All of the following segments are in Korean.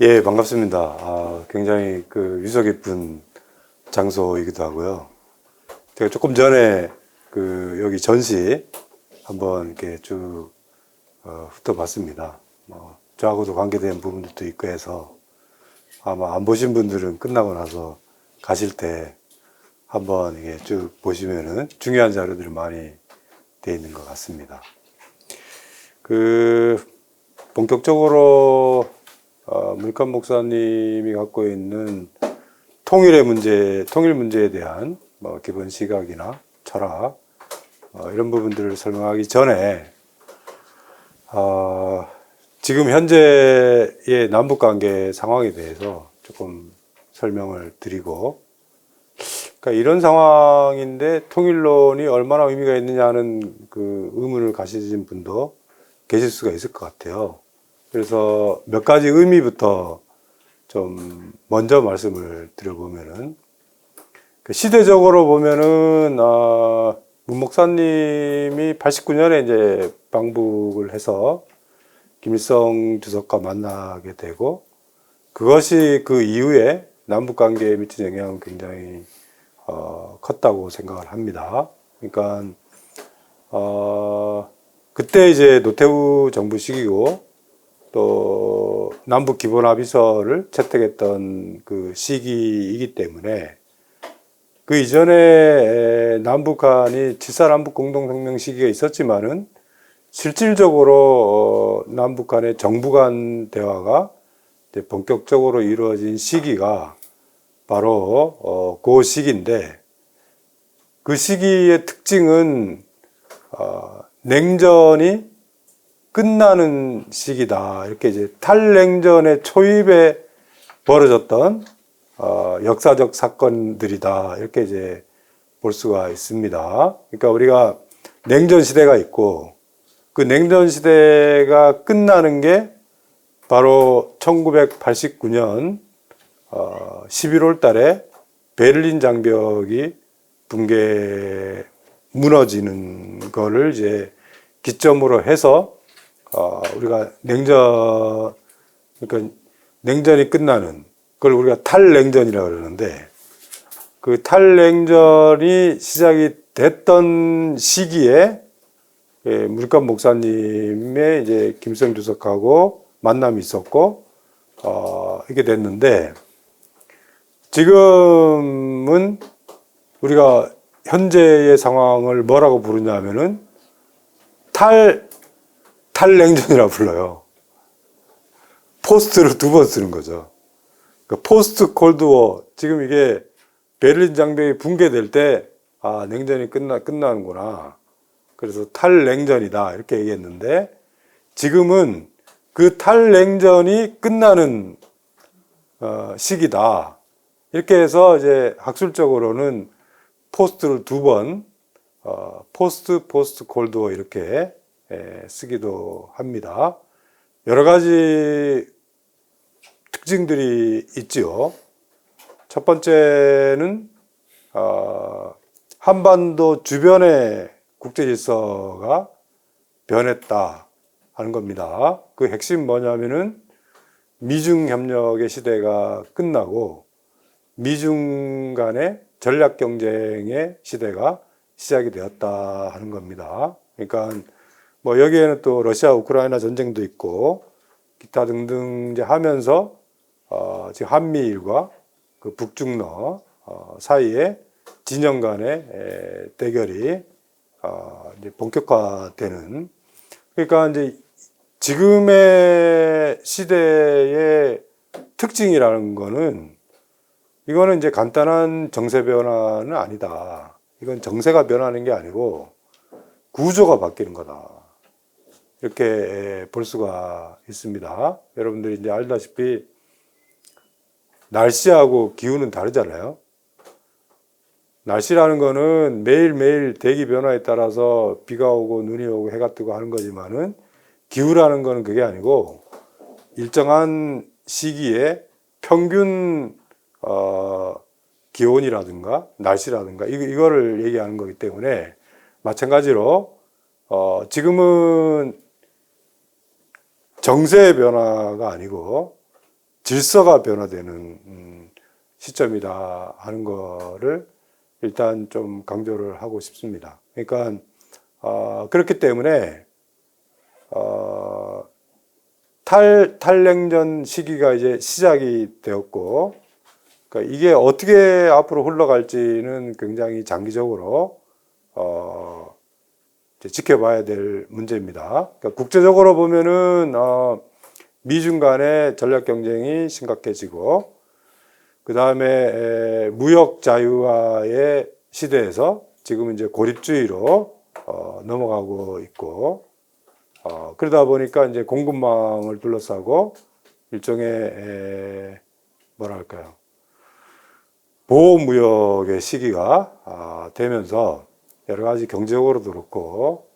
예, 반갑습니다. 굉장히 유서 깊은 장소이기도 하고요. 제가 조금 전에 여기 전시 한번 이렇게 쭉 훑어봤습니다. 저하고도 관계된 부분들도 있고 해서 아마 안 보신 분들은 끝나고 나서 가실 때 한번 이게 쭉 보시면은 중요한 자료들이 많이 돼 있는 것 같습니다. 본격적으로 문익환 목사님이 갖고 있는 통일 문제에 대한 기본 시각이나 철학, 이런 부분들을 설명하기 전에, 지금 현재의 남북 관계 상황에 대해서 조금 설명을 드리고, 그러니까 이런 상황인데 통일론이 얼마나 의미가 있느냐는 의문을 가지신 분도 계실 수가 있을 것 같아요. 그래서 몇 가지 의미부터 좀 먼저 말씀을 드려보면은, 시대적으로 보면은 문 목사님이 89년에 이제 방북을 해서 김일성 주석과 만나게 되고, 그것이 그 이후에 남북 관계에 미친 영향은 굉장히 컸다고 생각을 합니다. 그러니까 그때 이제 노태우 정부 시기고, 또 남북 기본 합의서를 채택했던 그 시기이기 때문에 그 이전에 남북한이 7.4 남북 공동성명 시기가 있었지만은 실질적으로 남북한의 정부 간 대화가 이제 본격적으로 이루어진 시기가 바로 그 시기인데, 그 시기의 특징은 냉전이 끝나는 시기다. 이렇게 이제 탈냉전의 초입에 벌어졌던 역사적 사건들이다. 이렇게 이제 볼 수가 있습니다. 그러니까 우리가 냉전 시대가 있고, 그 냉전 시대가 끝나는 게 바로 1989년 11월 달에 베를린 장벽이 무너지는 거를 이제 기점으로 해서 우리가 그러니까 냉전이 끝나는 그걸 우리가 탈냉전이라고 그러는데, 그 탈냉전이 시작이 됐던 시기에 문익환 목사님의 이제 김일성 주석하고 만남이 있었고, 이렇게 됐는데, 지금은 우리가 현재의 상황을 뭐라고 부르냐면은 탈냉전이라고 불러요. 포스트를 두 번 쓰는 거죠. 그러니까 포스트 콜드워, 지금 이게 베를린 장벽이 붕괴될 때, 냉전이 끝나는구나. 그래서 탈냉전이다. 이렇게 얘기했는데, 지금은 그 탈냉전이 끝나는 시기다. 이렇게 해서 이제 학술적으로는 포스트를 두 번, 포스트 콜드워 이렇게 쓰기도 합니다. 여러 가지 특징들이 있지요. 첫 번째는 한반도 주변의 국제 질서가 변했다 하는 겁니다. 그 핵심 뭐냐면은 미중 협력의 시대가 끝나고 미중 간의 전략 경쟁의 시대가 시작이 되었다 하는 겁니다. 그러니까 여기에는 또 러시아 우크라이나 전쟁도 있고 기타 등등 이제 하면서 지금 한미일과 그 북중러 사이에 진영 간의 대결이 이제 본격화되는, 그러니까 이제 지금의 시대의 특징이라는 거는, 이거는 이제 간단한 정세 변화는 아니다. 이건 정세가 변하는 게 아니고 구조가 바뀌는 거다. 이렇게 볼 수가 있습니다. 여러분들이 이제 알다시피 날씨하고 기후는 다르잖아요. 날씨라는 거는 매일매일 대기 변화에 따라서 비가 오고 눈이 오고 해가 뜨고 하는 거지만은, 기후라는 거는 그게 아니고 일정한 시기에 평균 기온이라든가 날씨라든가 이거를 얘기하는 거기 때문에, 마찬가지로 지금은 정세의 변화가 아니고 질서가 변화되는 시점이다 하는 거를 일단 좀 강조를 하고 싶습니다. 그러니까 그렇기 때문에 탈냉전 시기가 이제 시작이 되었고, 그러니까 이게 어떻게 앞으로 흘러갈지는 굉장히 장기적으로 이제 지켜봐야 될 문제입니다. 그러니까 국제적으로 보면은 미중 간의 전략 경쟁이 심각해지고, 그 다음에 무역 자유화의 시대에서 지금 이제 고립주의로 넘어가고 있고, 그러다 보니까 이제 공급망을 둘러싸고 일종의 뭐랄까요, 보호무역의 시기가 되면서 여러 가지 경제적으로도 그렇고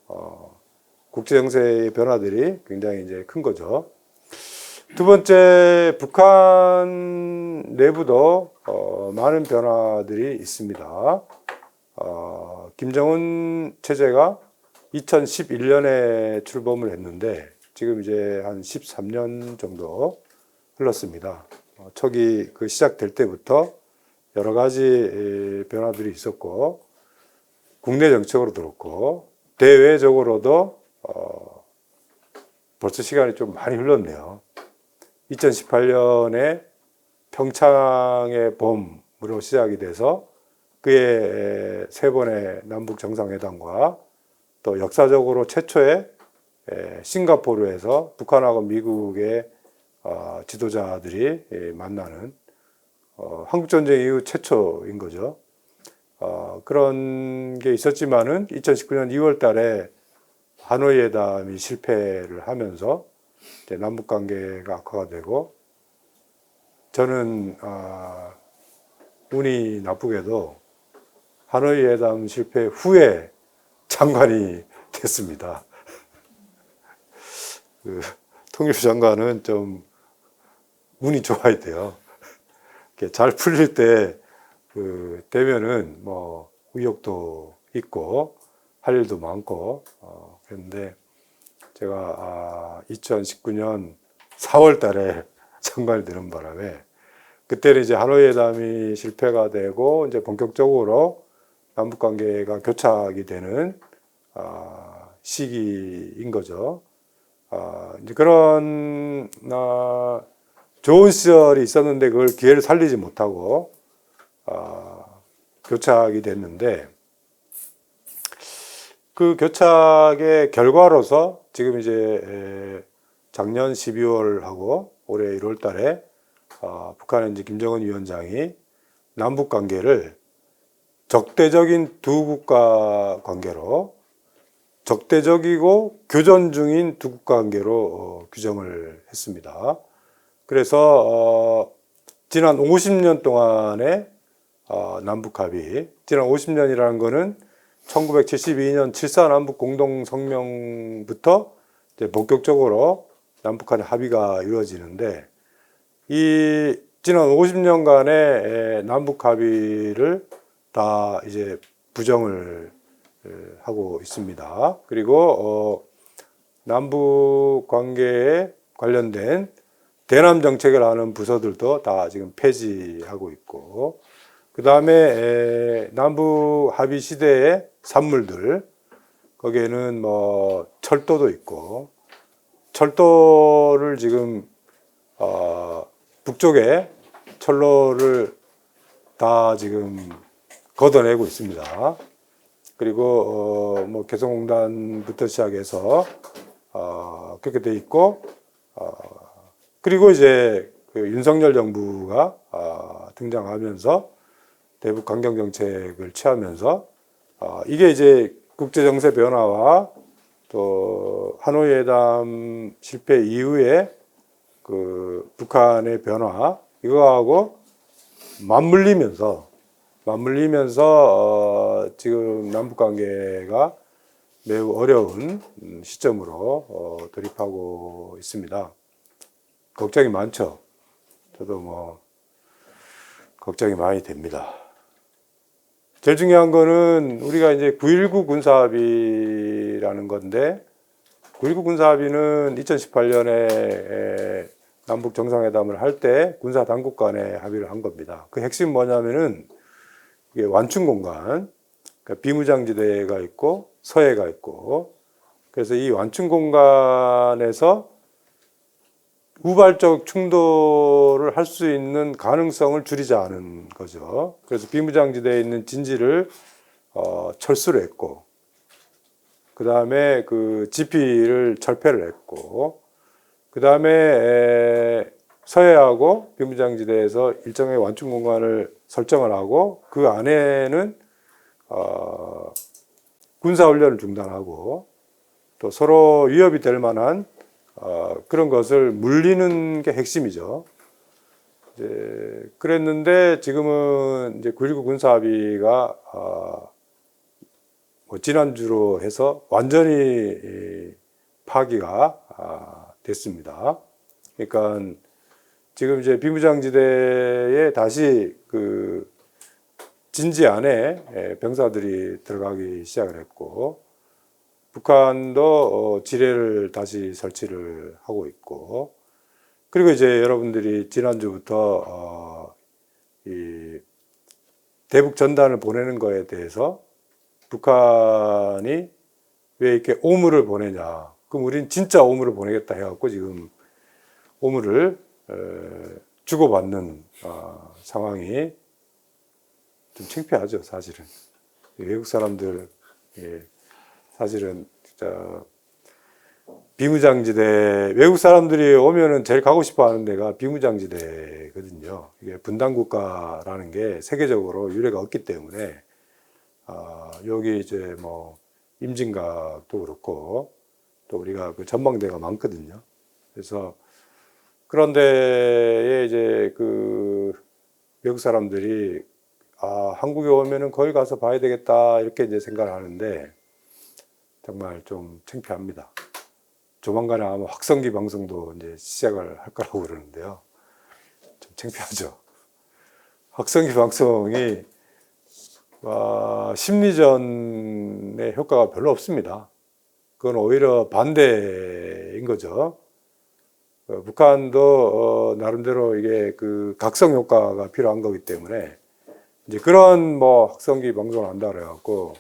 국제 정세의 변화들이 굉장히 이제 큰 거죠. 두 번째, 북한 내부도 많은 변화들이 있습니다. 김정은 체제가 2011년에 출범을 했는데 지금 이제 한 13년 정도 흘렀습니다. 초기 그 시작될 때부터 여러 가지 변화들이 있었고, 국내 정책으로도 그렇고 대외적으로도 벌써 시간이 좀 많이 흘렀네요. 2018년에 평창의 봄으로 시작이 돼서 그의 세 번의 남북 정상회담과 또 역사적으로 최초의 싱가포르에서 북한하고 미국의 지도자들이 만나는 한국전쟁 이후 최초인 거죠. 그런 게 있었지만은 2019년 2월 달에 하노이 회담이 실패를 하면서 이제 남북 관계가 악화가 되고, 저는 운이 나쁘게도 하노이 회담 실패 후에 장관이 됐습니다. 그 통일부 장관은 좀 운이 좋아야 돼요. 잘 풀릴 때 되면은 뭐 의욕도 있고 할 일도 많고 그런데 제가 2019년 4월 달에 장관이 되는 바람에 그때는 이제 하노이 회담이 실패가 되고 이제 본격적으로 남북 관계가 교착이 되는 시기인 거죠. 이제 그런 좋은 시절이 있었는데 그걸 기회를 살리지 못하고 교착이 됐는데, 그 교착의 결과로서 지금 이제 작년 12월하고 올해 1월 달에 북한의 이제 김정은 위원장이 남북 관계를 적대적인 두 국가 관계로, 적대적이고 교전 중인 두 국가 관계로 규정을 했습니다. 그래서 지난 50년 동안의 남북 합의, 지난 50년이라는 거는 1972년 7.4 남북 공동성명부터 이제 본격적으로 남북한의 합의가 이루어지는데, 이 지난 50년간의 남북 합의를 다 이제 부정을 하고 있습니다. 그리고 남북 관계에 관련된 대남 정책을 하는 부서들도 다 지금 폐지하고 있고, 그 다음에 남북 합의 시대의 산물들, 거기에는 뭐 철도도 있고, 철도를 지금 북쪽에 철로를 다 지금 걷어내고 있습니다. 그리고 뭐 개성공단부터 시작해서 그렇게 돼 있고, 그리고 이제 그 윤석열 정부가 등장하면서 대북 강경 정책을 취하면서 이게 이제 국제 정세 변화와 또 하노이 회담 실패 이후에 그 북한의 변화, 이거하고 맞물리면서 지금 남북 관계가 매우 어려운 시점으로 돌입하고 있습니다. 걱정이 많죠. 저도 뭐 걱정이 많이 됩니다. 제일 중요한 거는 우리가 이제 9.19 군사합의라는 건데, 9.19 군사합의는 2018년에 남북 정상회담을 할 때 군사 당국 간에 합의를 한 겁니다. 그 핵심 뭐냐면은 이게 완충 공간, 그러니까 비무장지대가 있고 서해가 있고, 그래서 이 완충 공간에서 우발적 충돌을 할 수 있는 가능성을 줄이자는 거죠. 그래서 비무장지대에 있는 진지를 철수를 했고, 그 다음에 그 지피를 철폐를 했고, 그 다음에 서해하고 비무장지대에서 일정의 완충 공간을 설정을 하고, 그 안에는 군사훈련을 중단하고, 또 서로 위협이 될 만한 그런 것을 물리는 게 핵심이죠. 이제 그랬는데 지금은 이제 9.19 군사합의가 뭐 지난주로 해서 완전히 파기가 됐습니다. 그러니까 지금 이제 비무장지대에 다시 그 진지 안에 병사들이 들어가기 시작을 했고, 북한도 지뢰를 다시 설치를 하고 있고, 그리고 이제 여러분들이 지난주부터 이 대북 전단을 보내는 거에 대해서 북한이 왜 이렇게 오물을 보내냐, 그럼 우린 진짜 오물을 보내겠다 해갖고 지금 오물을 주고받는 상황이 좀 창피하죠, 사실은. 외국 사람들, 사실은 진짜 비무장지대, 외국 사람들이 오면은 제일 가고 싶어 하는 데가 비무장지대거든요. 이게 분단국가라는 게 세계적으로 유례가 없기 때문에 여기 이제 뭐 임진각도 그렇고 또 우리가 그 전망대가 많거든요. 그래서 그런 데에 이제 그 외국 사람들이 한국에 오면은 거기 가서 봐야 되겠다 이렇게 이제 생각을 하는데 정말 좀 창피합니다. 조만간에 아마 확성기 방송도 이제 시작을 할 거라고 그러는데요. 좀 창피하죠. 확성기 방송이 심리전의 효과가 별로 없습니다. 그건 오히려 반대인 거죠. 북한도 나름대로 이게 그 각성 효과가 필요한 거기 때문에 이제 그런 뭐 확성기 방송을 한다 그래갖고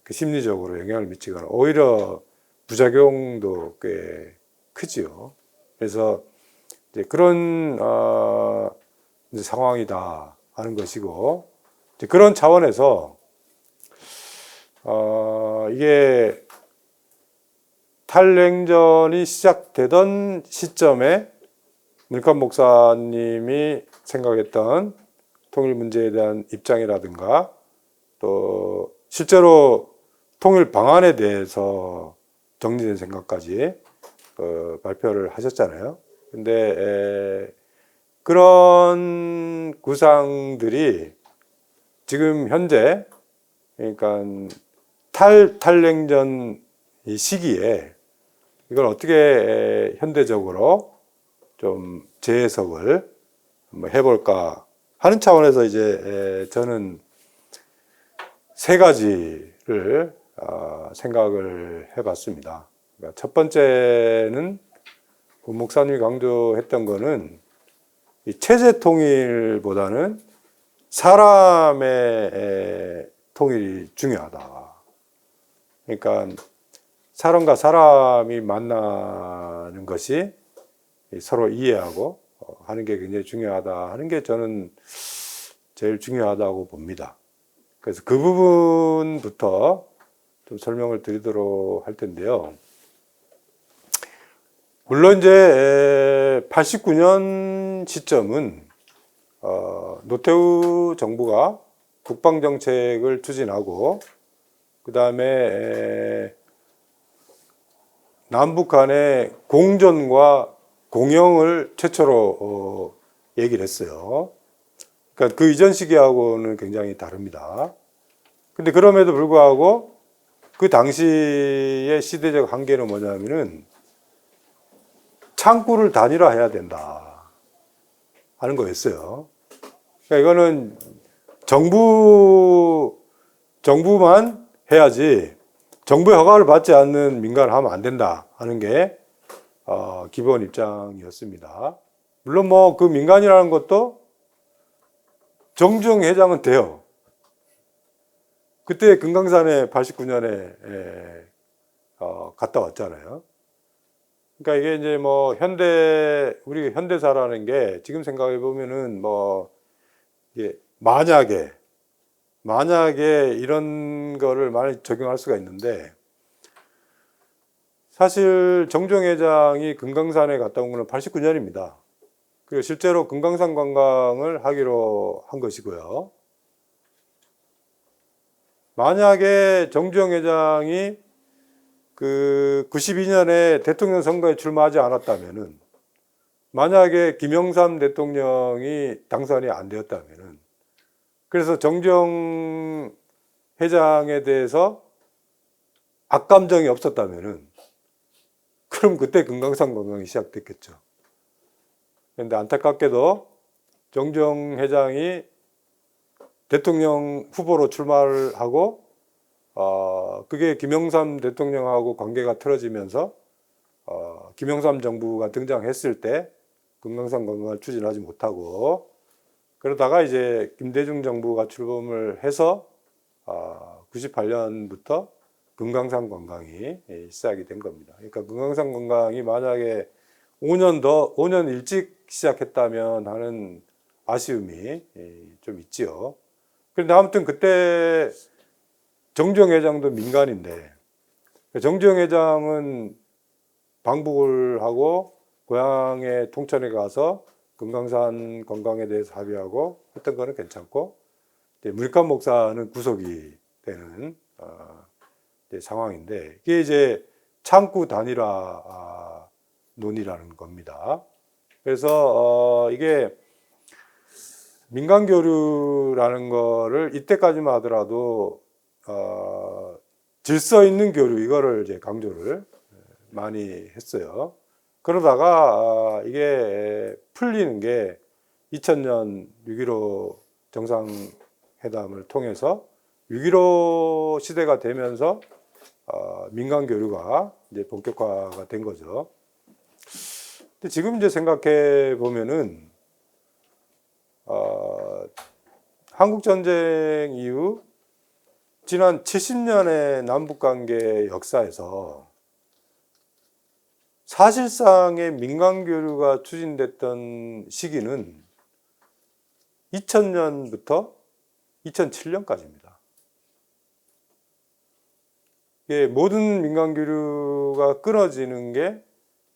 그 심리적으로 영향을 미치거나 오히려 부작용도 꽤 크지요. 그래서 이제 그런 이제 상황이다 하는 것이고, 이제 그런 차원에서 이게 탈냉전이 시작되던 시점에 밀칸 목사님이 생각했던 통일 문제에 대한 입장이라든가 또 실제로 통일 방안에 대해서 정리된 생각까지 발표를 하셨잖아요. 근데 그런 구상들이 지금 현재 그러니까 탈냉전 이 시기에 이걸 어떻게 현대적으로 좀 재해석을 해볼까 하는 차원에서 이제 저는 세 가지를 생각을 해봤습니다. 그러니까 첫 번째는 고 목사님이 강조했던 거는 이 체제 통일보다는 사람의 통일이 중요하다. 그러니까 사람과 사람이 만나는 것이 서로 이해하고 하는 게 굉장히 중요하다 하는 게 저는 제일 중요하다고 봅니다. 그래서 그 부분부터 좀 설명을 드리도록 할 텐데요. 물론 이제 89년 시점은 노태우 정부가 국방정책을 추진하고 그 다음에 남북 간의 공전과 공영을 최초로 얘기를 했어요. 그러니까 그 이전 시기하고는 굉장히 다릅니다. 근데 그럼에도 불구하고 그 당시의 시대적 한계는 뭐냐면은 창구를 단일화해야 된다 하는 거였어요. 그러니까 이거는 정부만 해야지 정부의 허가를 받지 않는 민간을 하면 안 된다 하는 게 기본 입장이었습니다. 물론 뭐 그 민간이라는 것도 정중 회장은 돼요. 그때 금강산에 89년에 갔다 왔잖아요. 그러니까 이게 이제 뭐 우리 현대사라는 게 지금 생각해 보면은 뭐 이게 만약에 이런 거를 많이 적용할 수가 있는데, 사실 정종 회장이 금강산에 갔다 온 거는 89년입니다. 그리고 실제로 금강산 관광을 하기로 한 것이고요. 만약에 정종 회장이 그 92년에 대통령 선거에 출마하지 않았다면은, 만약에 김영삼 대통령이 당선이 안 되었다면은, 그래서 정종 회장에 대해서 악감정이 없었다면은, 그럼 그때 금강산 관광이 시작됐겠죠. 그런데 안타깝게도 정종 회장이 대통령 후보로 출마를 하고, 그게 김영삼 대통령하고 관계가 틀어지면서, 김영삼 정부가 등장했을 때 금강산 관광을 추진하지 못하고, 그러다가 이제 김대중 정부가 출범을 해서 98년부터 금강산 관광이 시작이 된 겁니다. 그러니까 금강산 관광이 만약에 5년 일찍 시작했다면 하는 아쉬움이 좀 있지요. 그런데 아무튼 그때 정종 회장도 민간인데, 정종 회장은 방북을 하고 고향에 통천에 가서 금강산 관광에 대해서 합의하고 했던 거는 괜찮고, 물감 목사는 구속이 되는 상황인데, 이게 이제 창구 단일화 논의라는 겁니다. 그래서 이게 민간 교류라는 거를 이때까지만 하더라도 질서 있는 교류, 이거를 이제 강조를 많이 했어요. 그러다가 이게 풀리는 게 2000년 6.15 정상회담을 통해서 6.15 시대가 되면서 민간 교류가 이제 본격화가 된 거죠. 근데 지금 이제 생각해 보면은 한국 전쟁 이후 지난 70년의 남북 관계 역사에서 사실상의 민간 교류가 추진됐던 시기는 2000년부터 2007년까지입니다. 모든 민간 교류가 끊어지는 게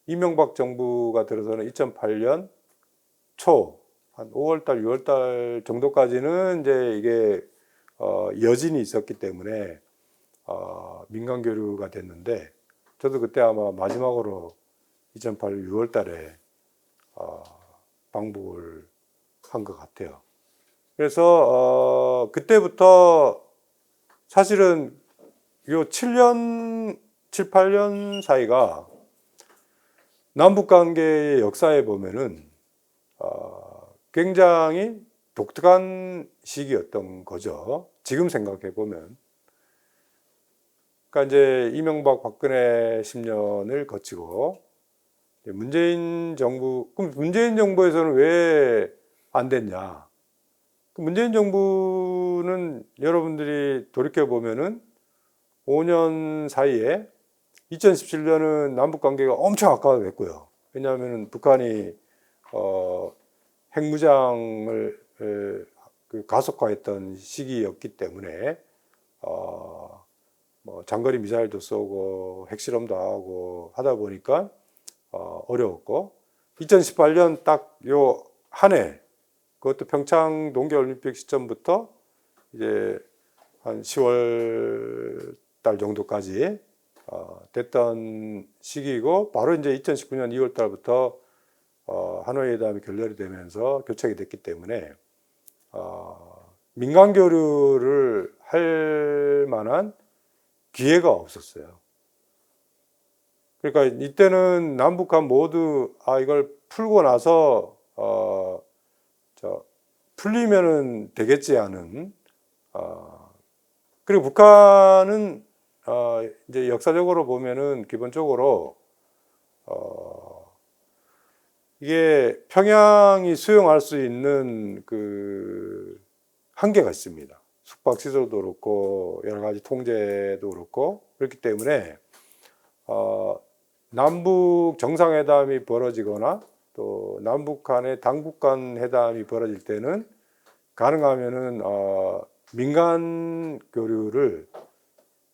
이명박 정부가 들어서는 2008년 초, 한 5월달, 6월달 정도까지는 이제 이게 여진이 있었기 때문에 민간 교류가 됐는데, 저도 그때 아마 마지막으로 2008년 6월달에 방북을 한 것 같아요. 그래서 그때부터 사실은 요 7년, 7, 8년 사이가 남북관계의 역사에 보면은 굉장히 독특한 시기였던 거죠. 지금 생각해 보면. 그러니까 이제 이명박 박근혜 10년을 거치고 문재인 정부, 그럼 문재인 정부에서는 왜 안 됐냐? 문재인 정부는 여러분들이 돌이켜 보면은 5년 사이에 2017년은 남북 관계가 엄청 악화됐고요. 왜냐하면 북한이 핵무장을 가속화했던 시기였기 때문에 뭐 장거리 미사일도 쏘고 핵실험도 하고 하다 보니까 어려웠고, 2018년 딱 요 한 해, 그것도 평창 동계올림픽 시점부터 이제 한 10월 달 정도까지 됐던 시기이고, 바로 이제 2019년 2월 달부터 하노이 회담이 결렬이 되면서 교착이 됐기 때문에 민간 교류를 할 만한 기회가 없었어요. 그러니까 이때는 남북한 모두 이걸 풀고 나서 풀리면은 되겠지 하는, 그리고 북한은 이제 역사적으로 보면은 기본적으로 이게 평양이 수용할 수 있는 그 한계가 있습니다. 숙박 시설도 그렇고 여러 가지 통제도 그렇고 그렇기 때문에 남북 정상회담이 벌어지거나 또 남북 간의 당국 간 회담이 벌어질 때는 가능하면은 민간 교류를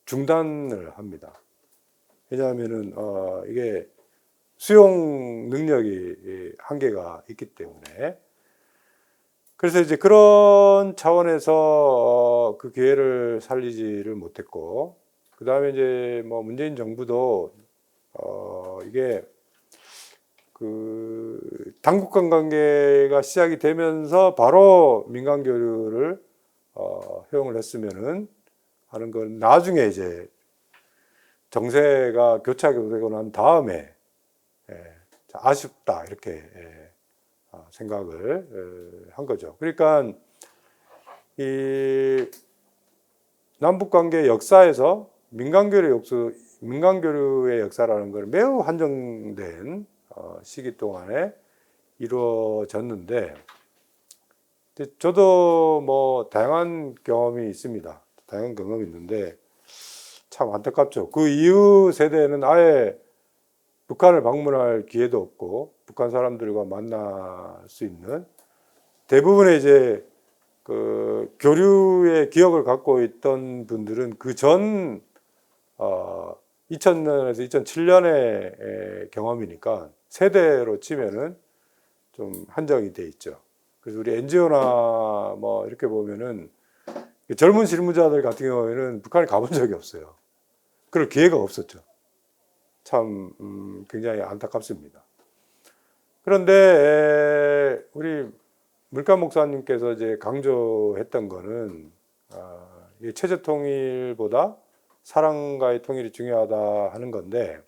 중단을 합니다. 왜냐하면은 이게 수용 능력이 한계가 있기 때문에. 그래서 이제 그런 차원에서 그 기회를 살리지를 못했고, 그 다음에 이제 뭐 문재인 정부도 이게 그 당국 간 관계가 시작이 되면서 바로 민간 교류를 허용을 했으면은 하는 건 나중에 이제 정세가 교차되고 난 다음에 아쉽다 이렇게 생각을 한 거죠. 그러니까 이 남북 관계 역사에서 민간 교류의 역사라는 걸 매우 한정된 시기 동안에 이루어졌는데, 저도 뭐 다양한 경험이 있습니다. 다양한 경험이 있는데 참 안타깝죠. 그 이후 세대는 아예 북한을 방문할 기회도 없고 북한 사람들과 만날 수 있는, 대부분의 이제 그 교류의 기억을 갖고 있던 분들은 그 전 2000년에서 2007년의 경험이니까 세대로 치면은 좀 한정이 돼 있죠. 그래서 우리 NGO나 뭐 이렇게 보면은 젊은 실무자들 같은 경우에는 북한에 가본 적이 없어요. 그럴 기회가 없었죠. 참 굉장히 안타깝습니다. 그런데 우리 물감 목사님께서 이제 강조했던 거는 체제 통일보다 사랑과의 통일이 중요하다 하는 건데,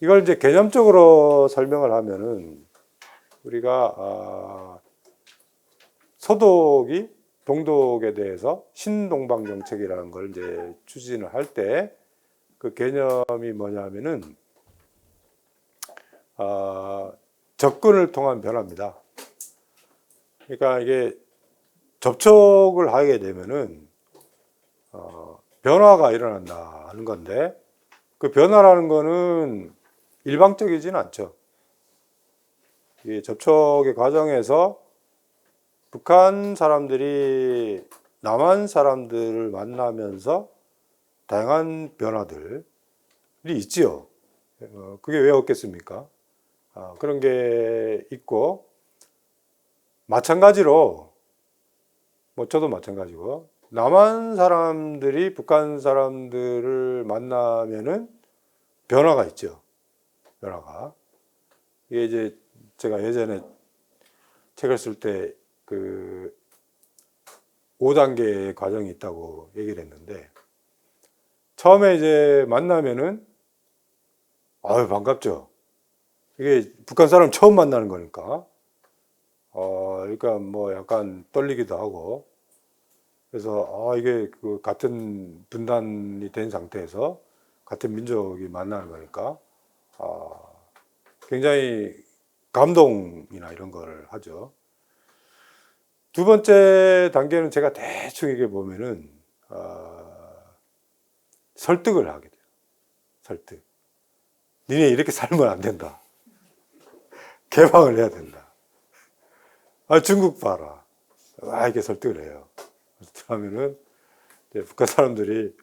이걸 이제 개념적으로 설명을 하면은 우리가 서독이 동독에 대해서 신동방 정책이라는 걸 이제 추진을 할 때 그 개념이 뭐냐면은 접근을 통한 변화입니다. 그러니까 이게 접촉을 하게 되면은 변화가 일어난다 하는 건데, 그 변화라는 거는 일방적이지는 않죠. 이 접촉의 과정에서 북한 사람들이 남한 사람들을 만나면서 다양한 변화들이 있지요. 그게 왜 없겠습니까? 그런 게 있고, 마찬가지로 뭐 저도 마찬가지고 남한 사람들이 북한 사람들을 만나면은 변화가 있죠. 변화가. 이게 이제 제가 예전에 책을 쓸 때 그 5단계의 과정이 있다고 얘기를 했는데, 처음에 이제 만나면은 아유 반갑죠. 이게 북한 사람 처음 만나는 거니까 그러니까 뭐 약간 떨리기도 하고, 그래서 이게 그 같은 분단이 된 상태에서 같은 민족이 만나는 거니까 굉장히 감동이나 이런 걸 하죠. 두 번째 단계는 제가 대충 이게 보면은 설득을 하게 돼요. 설득. 니네 이렇게 살면 안 된다. 개방을 해야 된다. 중국 봐라. 이렇게 설득을 해요. 그러면은 북한 사람들이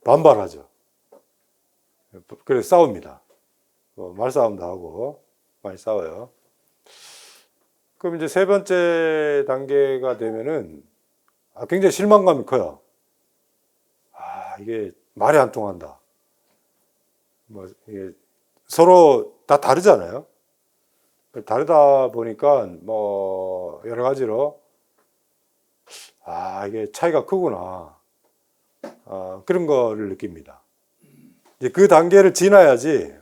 반발하죠. 그래서 싸웁니다. 말싸움도 하고 많이 싸워요. 그럼 이제 세 번째 단계가 되면은 굉장히 실망감이 커요. 이게 말이 안 통한다. 뭐 이게 서로 다 다르잖아요. 다르다 보니까 뭐 여러 가지로 이게 차이가 크구나. 그런 거를 느낍니다. 이제 그 단계를 지나야지.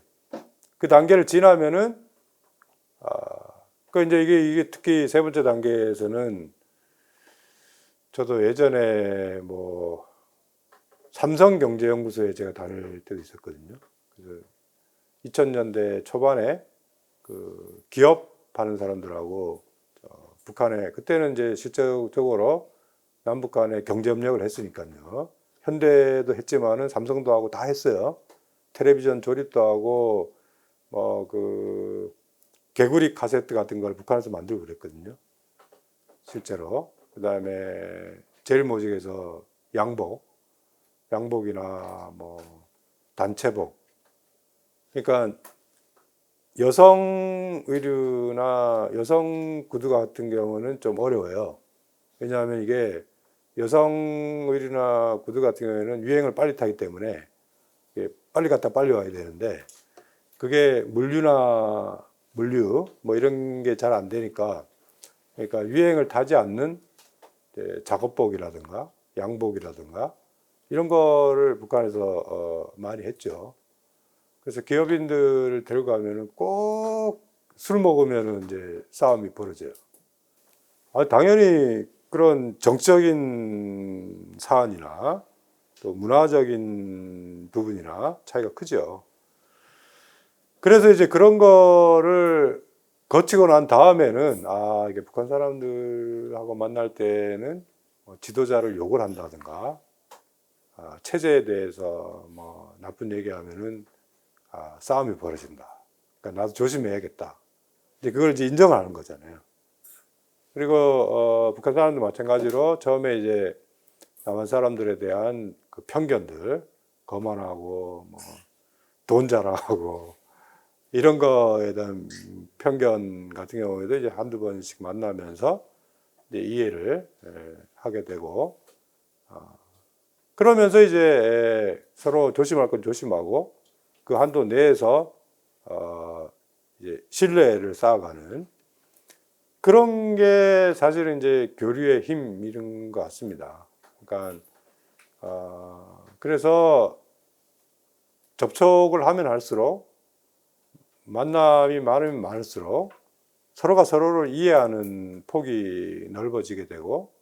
그 단계를 지나면은 그 이제 이게 특히 세 번째 단계에서는 저도 예전에 뭐 삼성경제연구소에 제가 다닐 때도 있었거든요. 그래서 2000년대 초반에 그 그 기업 하는 사람들하고 북한에 그때는 이제 실질적으로 남북 간에 경제협력을 했으니까요. 현대도 했지만은 삼성도 하고 다 했어요. 텔레비전 조립도 하고 뭐 그 개구리 카세트 같은 걸 북한에서 만들고 그랬거든요. 실제로. 그다음에 제일 모직에서 양복이나 뭐 단체복. 그러니까 여성 의류나 여성 구두 같은 경우는 좀 어려워요. 왜냐하면 이게 여성 의류나 구두 같은 경우에는 유행을 빨리 타기 때문에 빨리 갔다 빨리 와야 되는데 그게 물류 뭐 이런 게 잘 안 되니까 그러니까 유행을 타지 않는 작업복이라든가 양복이라든가 이런 거를 북한에서 많이 했죠. 그래서 기업인들을 데리고 가면은 꼭 술 먹으면은 이제 싸움이 벌어져요. 당연히 그런 정치적인 사안이나 또 문화적인 부분이나 차이가 크죠. 그래서 이제 그런 거를 거치고 난 다음에는 이게 북한 사람들하고 만날 때는 지도자를 욕을 한다든가 체제에 대해서 뭐 나쁜 얘기하면은 싸움이 벌어진다. 그러니까 나도 조심해야겠다. 이제 그걸 이제 인정하는 거잖아요. 그리고 북한 사람도 마찬가지로 처음에 이제 남한 사람들에 대한 그 편견들, 거만하고 뭐 돈 자랑하고 이런 거에 대한 편견 같은 경우에도 이제 한두 번씩 만나면서 이제 이해를 하게 되고 그러면서 이제 서로 조심할 건 조심하고 그 한도 내에서 이제 신뢰를 쌓아가는 그런 게 사실은 이제 교류의 힘 이런 것 같습니다. 그러니까 그래서 접촉을 하면 할수록 만남이 많으면 많을수록 서로가 서로를 이해하는 폭이 넓어지게 되고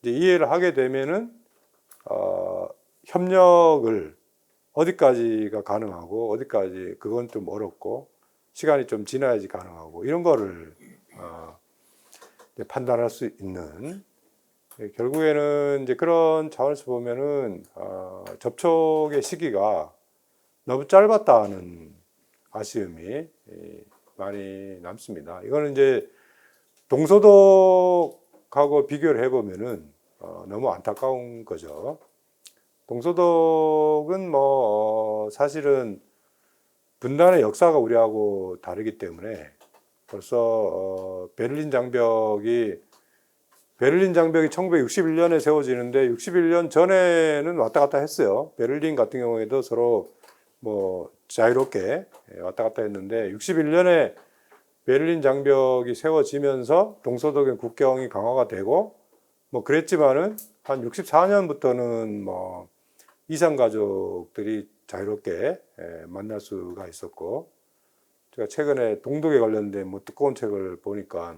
이제 이해를 하게 되면은 협력을 어디까지가 가능하고 어디까지 그건 좀 어렵고 시간이 좀 지나야지 가능하고 이런 거를 판단할 수 있는 결국에는 이제 그런 차원에서 보면은 접촉의 시기가 너무 짧았다는 아쉬움이 많이 남습니다. 이거는 이제 동서독하고 비교를 해보면은 너무 안타까운 거죠. 동서독은 뭐 사실은 분단의 역사가 우리하고 다르기 때문에 벌써 베를린 장벽이 1961년에 세워지는데 61년 전에는 왔다 갔다 했어요. 베를린 같은 경우에도 서로 뭐 자유롭게 왔다 갔다 했는데 61년에 베를린 장벽이 세워지면서 동서독의 국경이 강화가 되고 뭐 그랬지만은 한 64년부터는 뭐 이산 가족들이 자유롭게 만날 수가 있었고 제가 최근에 동독에 관련된 뭐 두꺼운 책을 보니까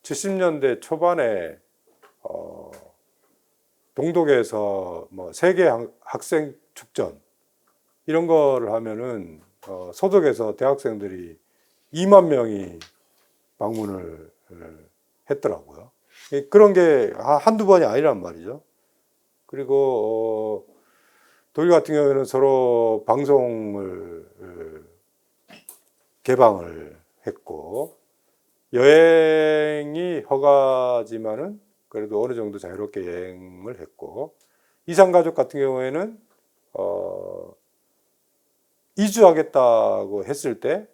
70년대 초반에 동독에서 뭐 세계 학생 축전 이런 거를 하면은 소독에서 대학생들이 2만 명이 방문을 했더라고요. 그런 게 한두 번이 아니란 말이죠. 그리고 독일 같은 경우에는 서로 방송을 개방을 했고 여행이 허가지만은 그래도 어느 정도 자유롭게 여행을 했고 이산가족 같은 경우에는 이주하겠다고 했을 때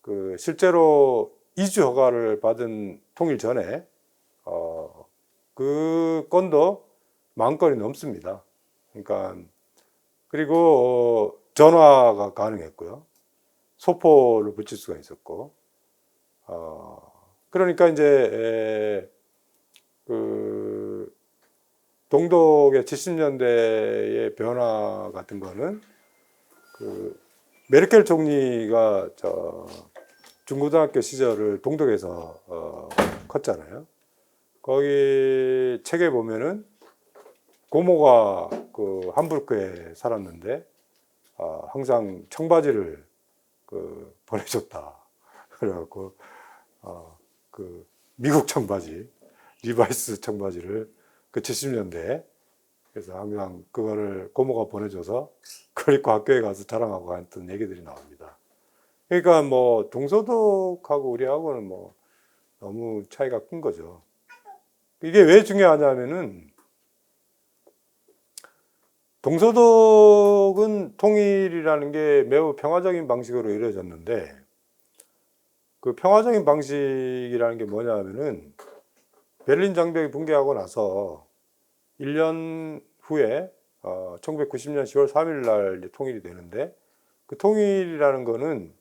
그 실제로 이주 허가를 받은 통일 전에 그 건도 10,000건이 넘습니다. 그러니까 그리고 전화가 가능했고요. 소포를 붙일 수가 있었고 그러니까 이제 그 동독의 70년대의 변화 같은 거는 그 메르켈 총리가 중고등학교 시절을 동독에서 컸잖아요. 거기 책에 보면은 고모가 그 함부르크에 살았는데 항상 청바지를 보내줬다. 그래갖고 그 미국 청바지, 리바이스 청바지를 그 70년대 그래서 항상 그거를 고모가 보내줘서 그걸 입고 학교에 가서 자랑하고 했던 얘기들이 나옵니다. 그러니까 뭐 동서독하고 우리하고는 뭐 너무 차이가 큰 거죠. 이게 왜 중요하냐면은 동서독은 통일이라는 게 매우 평화적인 방식으로 이루어졌는데 그 평화적인 방식이라는 게 뭐냐면은 베를린 장벽이 붕괴하고 나서 1년 후에 1990년 10월 3일 날 통일이 되는데 그 통일이라는 거는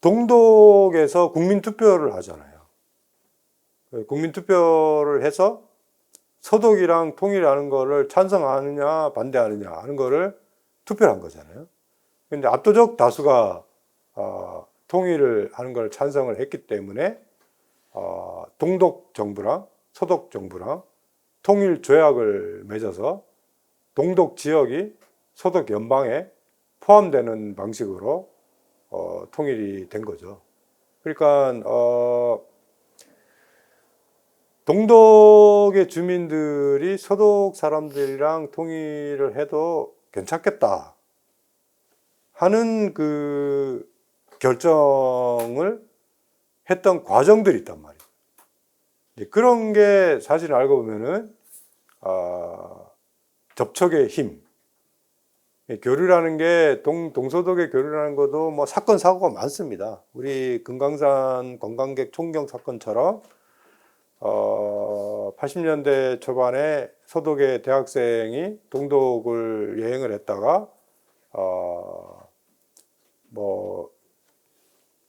동독에서 국민투표를 하잖아요. 국민투표를 해서 서독이랑 통일하는 거를 찬성하느냐 반대하느냐 하는 거를 투표를 한 거잖아요. 근데 압도적 다수가 통일을 하는 걸 찬성을 했기 때문에 동독 정부랑 서독 정부랑 통일 조약을 맺어서 동독 지역이 서독 연방에 포함되는 방식으로 통일이 된 거죠. 그러니까 동독의 주민들이 서독 사람들이랑 통일을 해도 괜찮겠다 하는 그 결정을 했던 과정들이 있단 말이에요. 그런 게 사실 알고 보면은 접촉의 힘, 교류라는 게 동서독의 교류라는 것도 뭐 사건 사고가 많습니다. 우리 금강산 관광객 총경 사건처럼 80년대 초반에 서독의 대학생이 동독을 여행을 했다가 뭐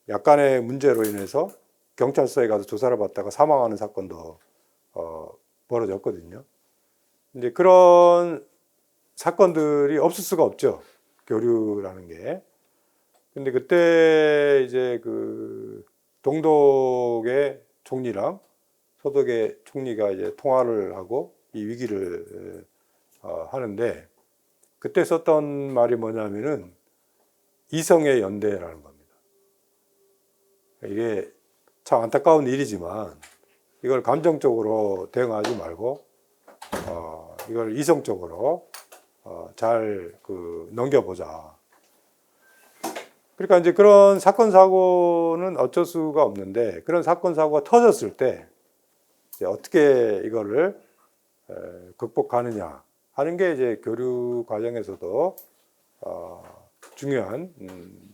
약간의 문제로 인해서 경찰서에 가서 조사를 받다가 사망하는 사건도 벌어졌거든요. 근데 그런 사건들이 없을 수가 없죠. 교류라는 게. 근데 그때 이제 그 동독의 총리랑 서독의 총리가 이제 통화를 하고 이 위기를 하는데 그때 썼던 말이 뭐냐면은 이성의 연대라는 겁니다. 이게 참 안타까운 일이지만 이걸 감정적으로 대응하지 말고 이걸 이성적으로 잘 넘겨보자. 그러니까 이제 그런 사건 사고는 어쩔 수가 없는데 그런 사건 사고가 터졌을 때 이제 어떻게 이거를 극복하느냐 하는 게 이제 교류 과정에서도 중요한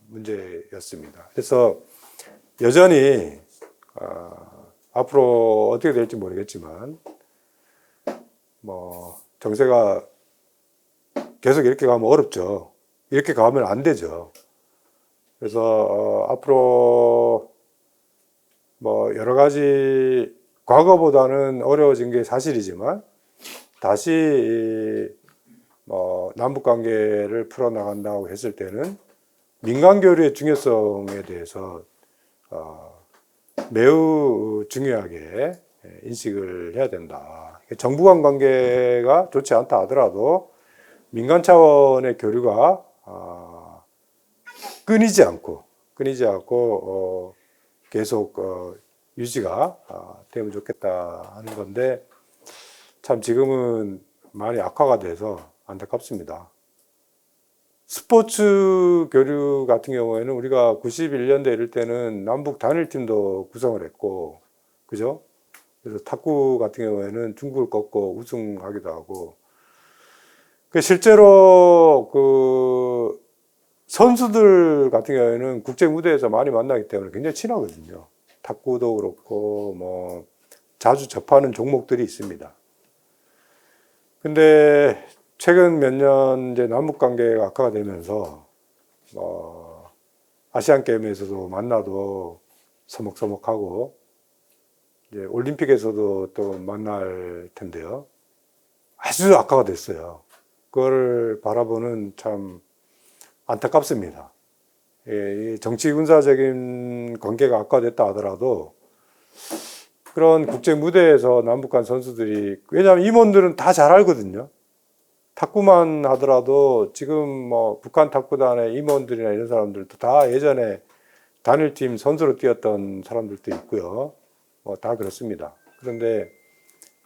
문제였습니다. 그래서 여전히 앞으로 어떻게 될지 모르겠지만 뭐 정세가 계속 이렇게 가면 어렵죠. 이렇게 가면 안 되죠. 그래서 앞으로 뭐 여러 가지 과거보다는 어려워진 게 사실이지만 다시 뭐 남북 관계를 풀어 나간다고 했을 때는 민간 교류의 중요성에 대해서 매우 중요하게 인식을 해야 된다. 정부 간 관계가 좋지 않다 하더라도 민간 차원의 교류가 끊이지 않고 계속 유지가 되면 좋겠다 하는 건데 참 지금은 많이 악화가 돼서 안타깝습니다. 스포츠 교류 같은 경우에는 우리가 91년대 이럴 때는 남북 단일팀도 구성을 했고, 그죠? 그래서 탁구 같은 경우에는 중국을 꺾고 우승하기도 하고, 실제로 그 선수들 같은 경우에는 국제 무대에서 많이 만나기 때문에 굉장히 친하거든요. 탁구도 그렇고, 뭐, 자주 접하는 종목들이 있습니다. 근데 최근 몇 년 이제 남북 관계가 악화가 되면서 아시안 게임에서도 만나도 서먹서먹하고 이제 올림픽에서도 또 만날 텐데요. 아주 악화가 됐어요. 그걸 바라보는 참 안타깝습니다. 예, 정치 군사적인 관계가 악화됐다 하더라도 그런 국제 무대에서 남북 간 선수들이 왜냐하면 임원들은 다 잘 알거든요. 탁구만 하더라도 지금 뭐 북한 탁구단의 임원들이나 이런 사람들도 다 예전에 단일팀 선수로 뛰었던 사람들도 있고요. 뭐 다 그렇습니다. 그런데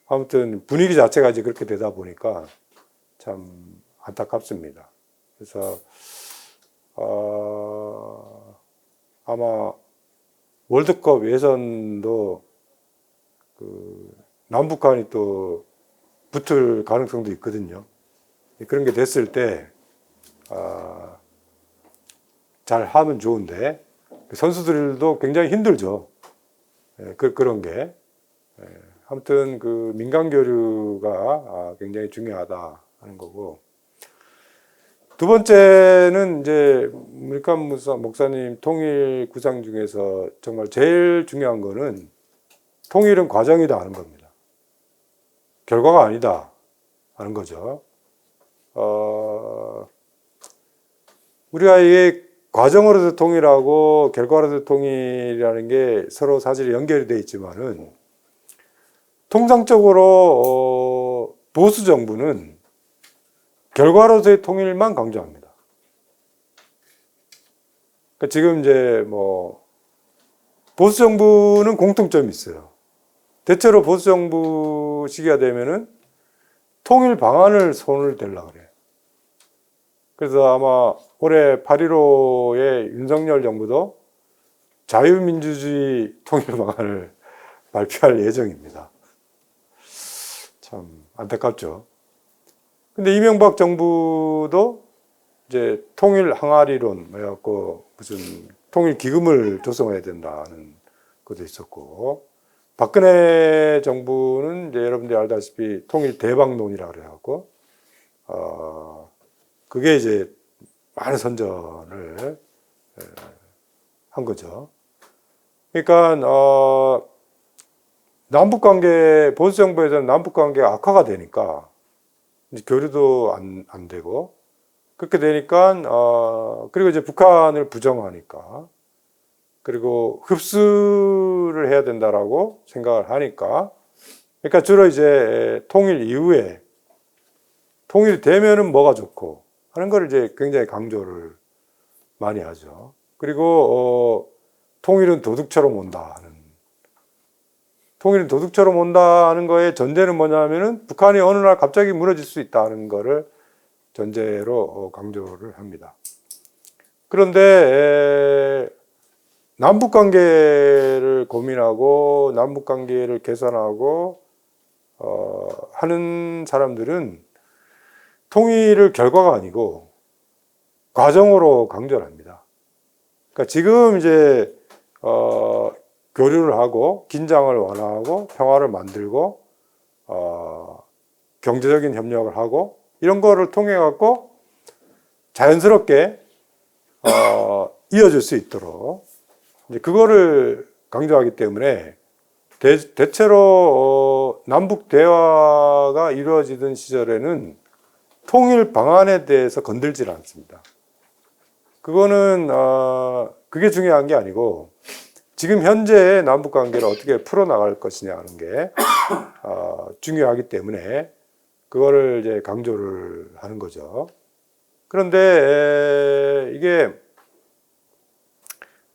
아무튼 분위기 자체가 이제 그렇게 되다 보니까 참 안타깝습니다. 그래서 아마 월드컵 예선도 그 남북한이 또 붙을 가능성도 있거든요. 그런 게 됐을 때 잘 하면 좋은데 선수들도 굉장히 힘들죠. 그런 게. 아무튼 그 민간 교류가 굉장히 중요하다 하는 거고. 두 번째는 이제 문익환 목사님 통일 구상 중에서 정말 제일 중요한 거는 통일은 과정이다 하는 겁니다. 결과가 아니다 하는 거죠. 우리가 이게 과정으로도 통일하고 결과로도 통일이라는 게 서로 사실 연결이 되어 있지만은 통상적으로 보수 정부는 결과로서의 통일만 강조합니다. 그러니까 지금 이제 뭐 보수 정부는 공통점이 있어요. 대체로 보수 정부 시기가 되면은 통일 방안을 손을 대려고 그래요. 그래서 아마 올해 8.15의 윤석열 정부도 자유민주주의 통일 방안을 발표할 예정입니다. 참 안타깝죠. 근데 이명박 정부도 이제 통일 항아리론 해갖고 무슨 통일 기금을 조성해야 된다는 것도 있었고, 박근혜 정부는 이제 여러분들이 알다시피 통일 대박론이라 그래갖고 그게 이제 많은 선전을 한 거죠. 그러니까 남북관계, 보수정부에서는 남북관계가 악화가 되니까 이제 교류도 안 되고, 그렇게 되니까 그리고 이제 북한을 부정하니까, 그리고 흡수를 해야 된다라고 생각을 하니까, 그러니까 주로 이제 통일 이후에 통일이 되면은 뭐가 좋고 하는 걸 이제 굉장히 강조를 많이 하죠. 그리고 통일은 도둑처럼 온다 하는, 통일은 도둑처럼 온다는 거의 전제는 뭐냐면은 북한이 어느 날 갑자기 무너질 수 있다는 거를 전제로 강조를 합니다. 그런데 남북 관계를 고민하고 남북 관계를 개선하고 하는 사람들은 통일을 결과가 아니고 과정으로 강조를 합니다. 그러니까 지금 이제 교류를 하고 긴장을 완화하고 평화를 만들고 경제적인 협력을 하고 이런 거를 통해 갖고 자연스럽게 이어질 수 있도록 이제 그거를 강조하기 때문에 대체로 남북 대화가 이루어지던 시절에는 통일 방안에 대해서 건들질 않습니다. 그거는 그게 중요한 게 아니고 지금 현재 남북 관계를 어떻게 풀어나갈 것이냐 하는 게 중요하기 때문에 그거를 이제 강조를 하는 거죠. 그런데 이게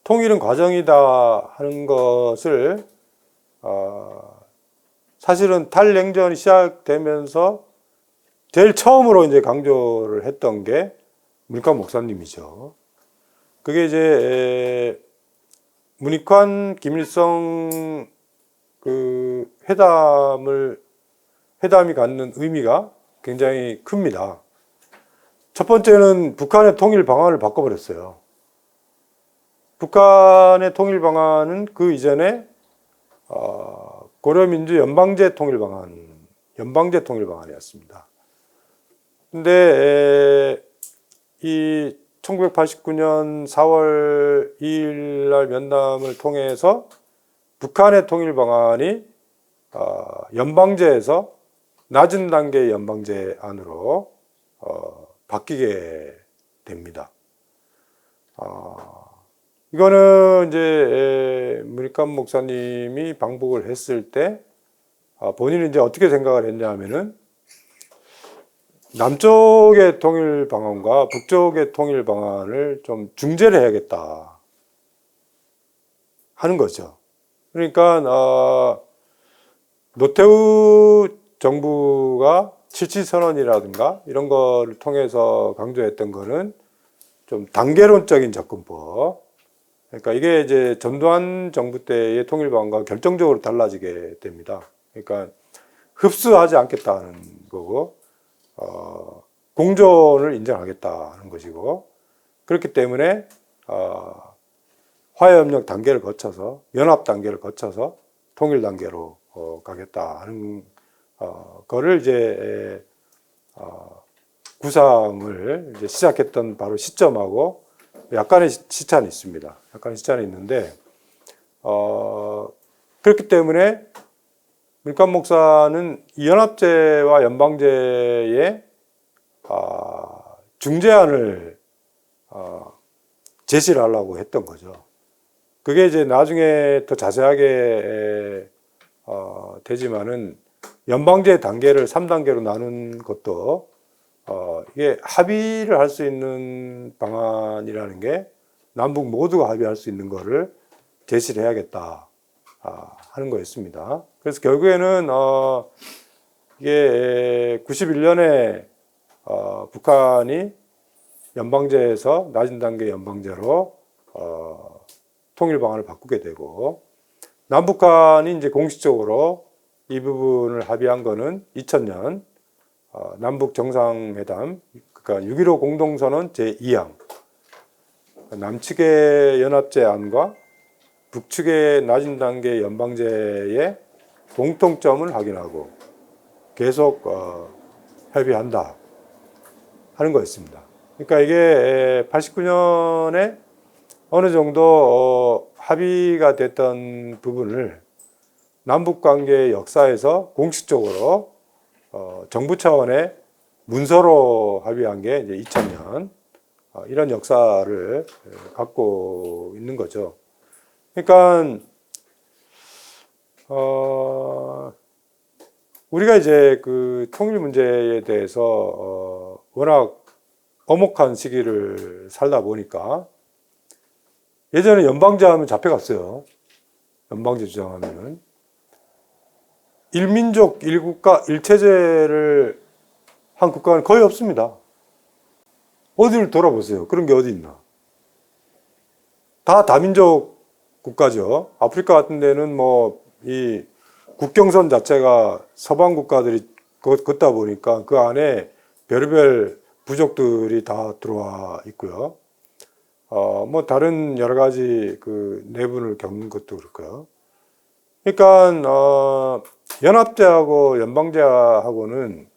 통일은 과정이다 하는 것을 사실은 탈냉전이 시작되면서 제일 처음으로 이제 강조를 했던 게 문익환 목사님이죠. 그게 이제 문익환 김일성 그 회담이 갖는 의미가 굉장히 큽니다. 첫 번째는 북한의 통일 방안을 바꿔버렸어요. 북한의 통일 방안은 그 이전에 고려민주 연방제 통일 방안이었습니다. 근데 이 1989년 4월 2일 날 면담을 통해서 북한의 통일 방안이 연방제에서 낮은 단계의 연방제 안으로 바뀌게 됩니다. 이거는 이제 문익환 목사님이 방북을 했을 때 본인이 이제 어떻게 생각을 했냐면은 남쪽의 통일 방안과 북쪽의 통일 방안을 좀 중재를 해야겠다 하는 거죠. 그러니까 노태우 정부가 7.7 선언이라든가 이런 거를 통해서 강조했던 거는 좀 단계론적인 접근법. 그러니까 이게 이제 전두환 정부 때의 통일 방안과 결정적으로 달라지게 됩니다. 그러니까 흡수하지 않겠다는 거고, 공존을 인정하겠다는 것이고, 그렇기 때문에 화해협력 단계를 거쳐서 연합 단계를 거쳐서 통일 단계로 가겠다 하는 거를 이제 구상을 이제 시작했던 바로 시점하고 약간의 시차는 있습니다. 약간의 시차는 있는데 그렇기 때문에 밀감 목사는 이 연합제와 연방제의 중재안을 제시를 하려고 했던 거죠. 그게 이제 나중에 더 자세하게 되지만은 연방제 단계를 3단계로 나눈 것도 이게 합의를 할 수 있는 방안이라는 게 남북 모두가 합의할 수 있는 거를 제시를 해야겠다 하는 거였습니다. 그래서 결국에는 이게 91년에 북한이 연방제에서 낮은 단계 연방제로 통일 방안을 바꾸게 되고 남북한이 이제 공식적으로 이 부분을 합의한 거는 2000년 남북 정상회담, 그러니까 6.15 공동선언 제2항 남측의 연합제안과 북측의 낮은 단계 연방제의 공통점을 확인하고 계속 협의한다 하는 거였습니다. 그러니까 이게 89년에 어느 정도 합의가 됐던 부분을 남북관계의 역사에서 공식적으로 정부 차원의 문서로 합의한 게 이제 2000년 이런 역사를 갖고 있는 거죠. 그러니까 우리가 이제 그 통일 문제에 대해서 워낙 엄혹한 시기를 살다 보니까 예전에 연방제 하면 잡혀갔어요. 연방제 주장하면은 일민족, 일국가, 일체제를 한 국가는 거의 없습니다. 어디를 돌아보세요. 그런 게 어디 있나. 다 다민족 국가죠. 아프리카 같은 데는 뭐 이 국경선 자체가 서방 국가들이 걷다 보니까 그 안에 별의별 부족들이 다 들어와 있고요. 뭐 다른 여러 가지 그 내분을 겪는 것도 그렇고요. 그러니까 연합제하고 연방제하고는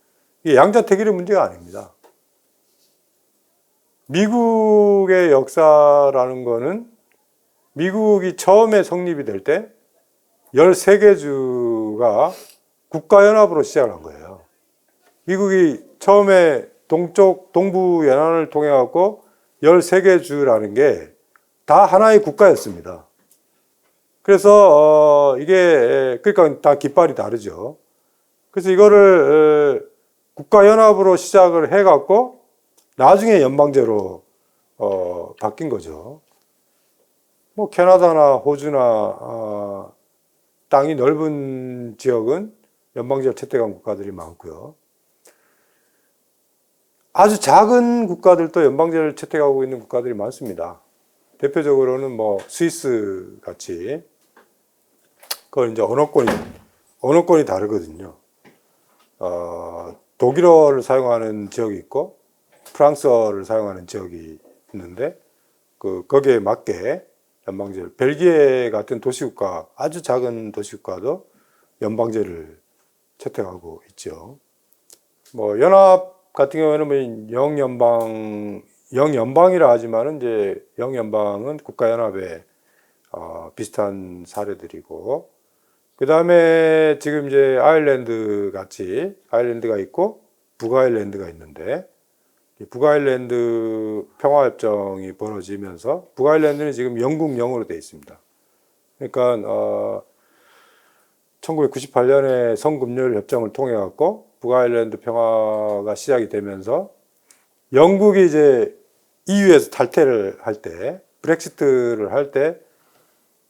이게 양자택일의 문제가 아닙니다. 미국의 역사라는 거는 미국이 처음에 성립이 될 때 13개 주가 국가연합으로 시작을 한 거예요. 미국이 처음에 동부 연안을 통해 갖고 13개 주라는 게 다 하나의 국가였습니다. 그래서 이게 그러니까 다 깃발이 다르죠. 그래서 이거를 국가연합으로 시작을 해 갖고 나중에 연방제로 바뀐 거죠. 뭐 캐나다나 호주나 땅이 넓은 지역은 연방제를 채택한 국가들이 많고요. 아주 작은 국가들도 연방제를 채택하고 있는 국가들이 많습니다. 대표적으로는 뭐 스위스 같이 그건 이제 언어권이 다르거든요. 독일어를 사용하는 지역이 있고 프랑스어를 사용하는 지역이 있는데 거기에 맞게 연방제를 벨기에 같은 도시국가 아주 작은 도시국가도 연방제를 채택하고 있죠. 뭐 연합 같은 경우에는 뭐 영연방이라 하지만은 이제 영연방은 국가연합에 비슷한 사례들이고 그 다음에 지금 이제 아일랜드 같이 아일랜드가 있고 북아일랜드가 있는데 북아일랜드 평화협정이 벌어지면서 북아일랜드는 지금 영국령으로 되어 있습니다. 그러니까 1998년에 성금요일 협정을 통해 갖고 북아일랜드 평화가 시작이 되면서 영국이 이제 EU에서 탈퇴를 할 때, 브렉시트를 할 때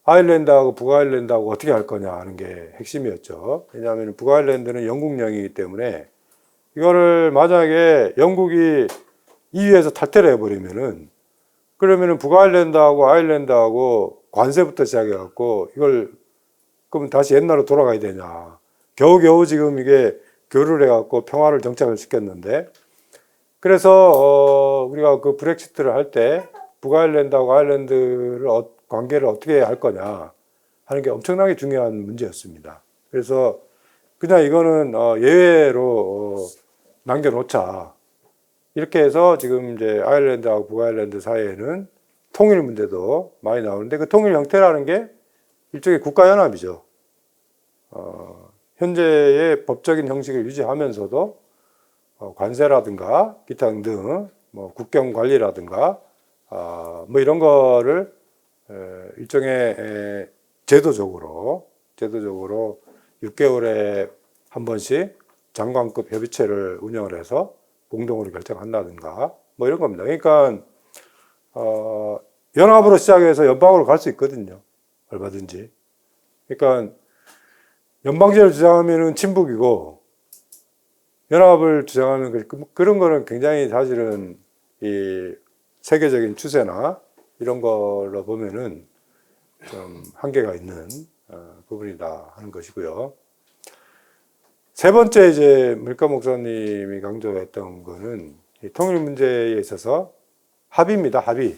아일랜드하고 북아일랜드하고 어떻게 할 거냐 하는 게 핵심이었죠. 왜냐하면 북아일랜드는 영국령이기 때문에 이거를 만약에 영국이 EU에서 탈퇴를 해버리면은 그러면은 북아일랜드하고 아일랜드하고 관세부터 시작해갖고 이걸 그럼 다시 옛날로 돌아가야 되냐. 겨우겨우 지금 이게 교류를 해갖고 평화를 정착을 시켰는데 그래서 우리가 그 브렉시트를 할 때 북아일랜드하고 아일랜드를 관계를 어떻게 할 거냐 하는 게 엄청나게 중요한 문제였습니다. 그래서 그냥 이거는 예외로 남겨놓자. 이렇게 해서 지금 이제 아일랜드하고 북아일랜드 사이에는 통일 문제도 많이 나오는데 그 통일 형태라는 게 일종의 국가연합이죠. 현재의 법적인 형식을 유지하면서도 관세라든가 기타 등등 뭐 국경 관리라든가 뭐 이런 거를 일종의 제도적으로 6개월에 한 번씩 장관급 협의체를 운영을 해서 공동으로 결정한다든가 뭐 이런 겁니다. 그러니까 연합으로 시작해서 연방으로 갈 수 있거든요. 얼마든지. 그러니까 연방제를 주장하면은 친북이고 연합을 주장하면 그런 거는 굉장히 사실은 이 세계적인 추세나 이런 걸로 보면은 좀 한계가 있는 부분이다 하는 것이고요. 세 번째 이제 물가 목사님이 강조했던 거는 이 통일 문제에 있어서 합의입니다. 합의.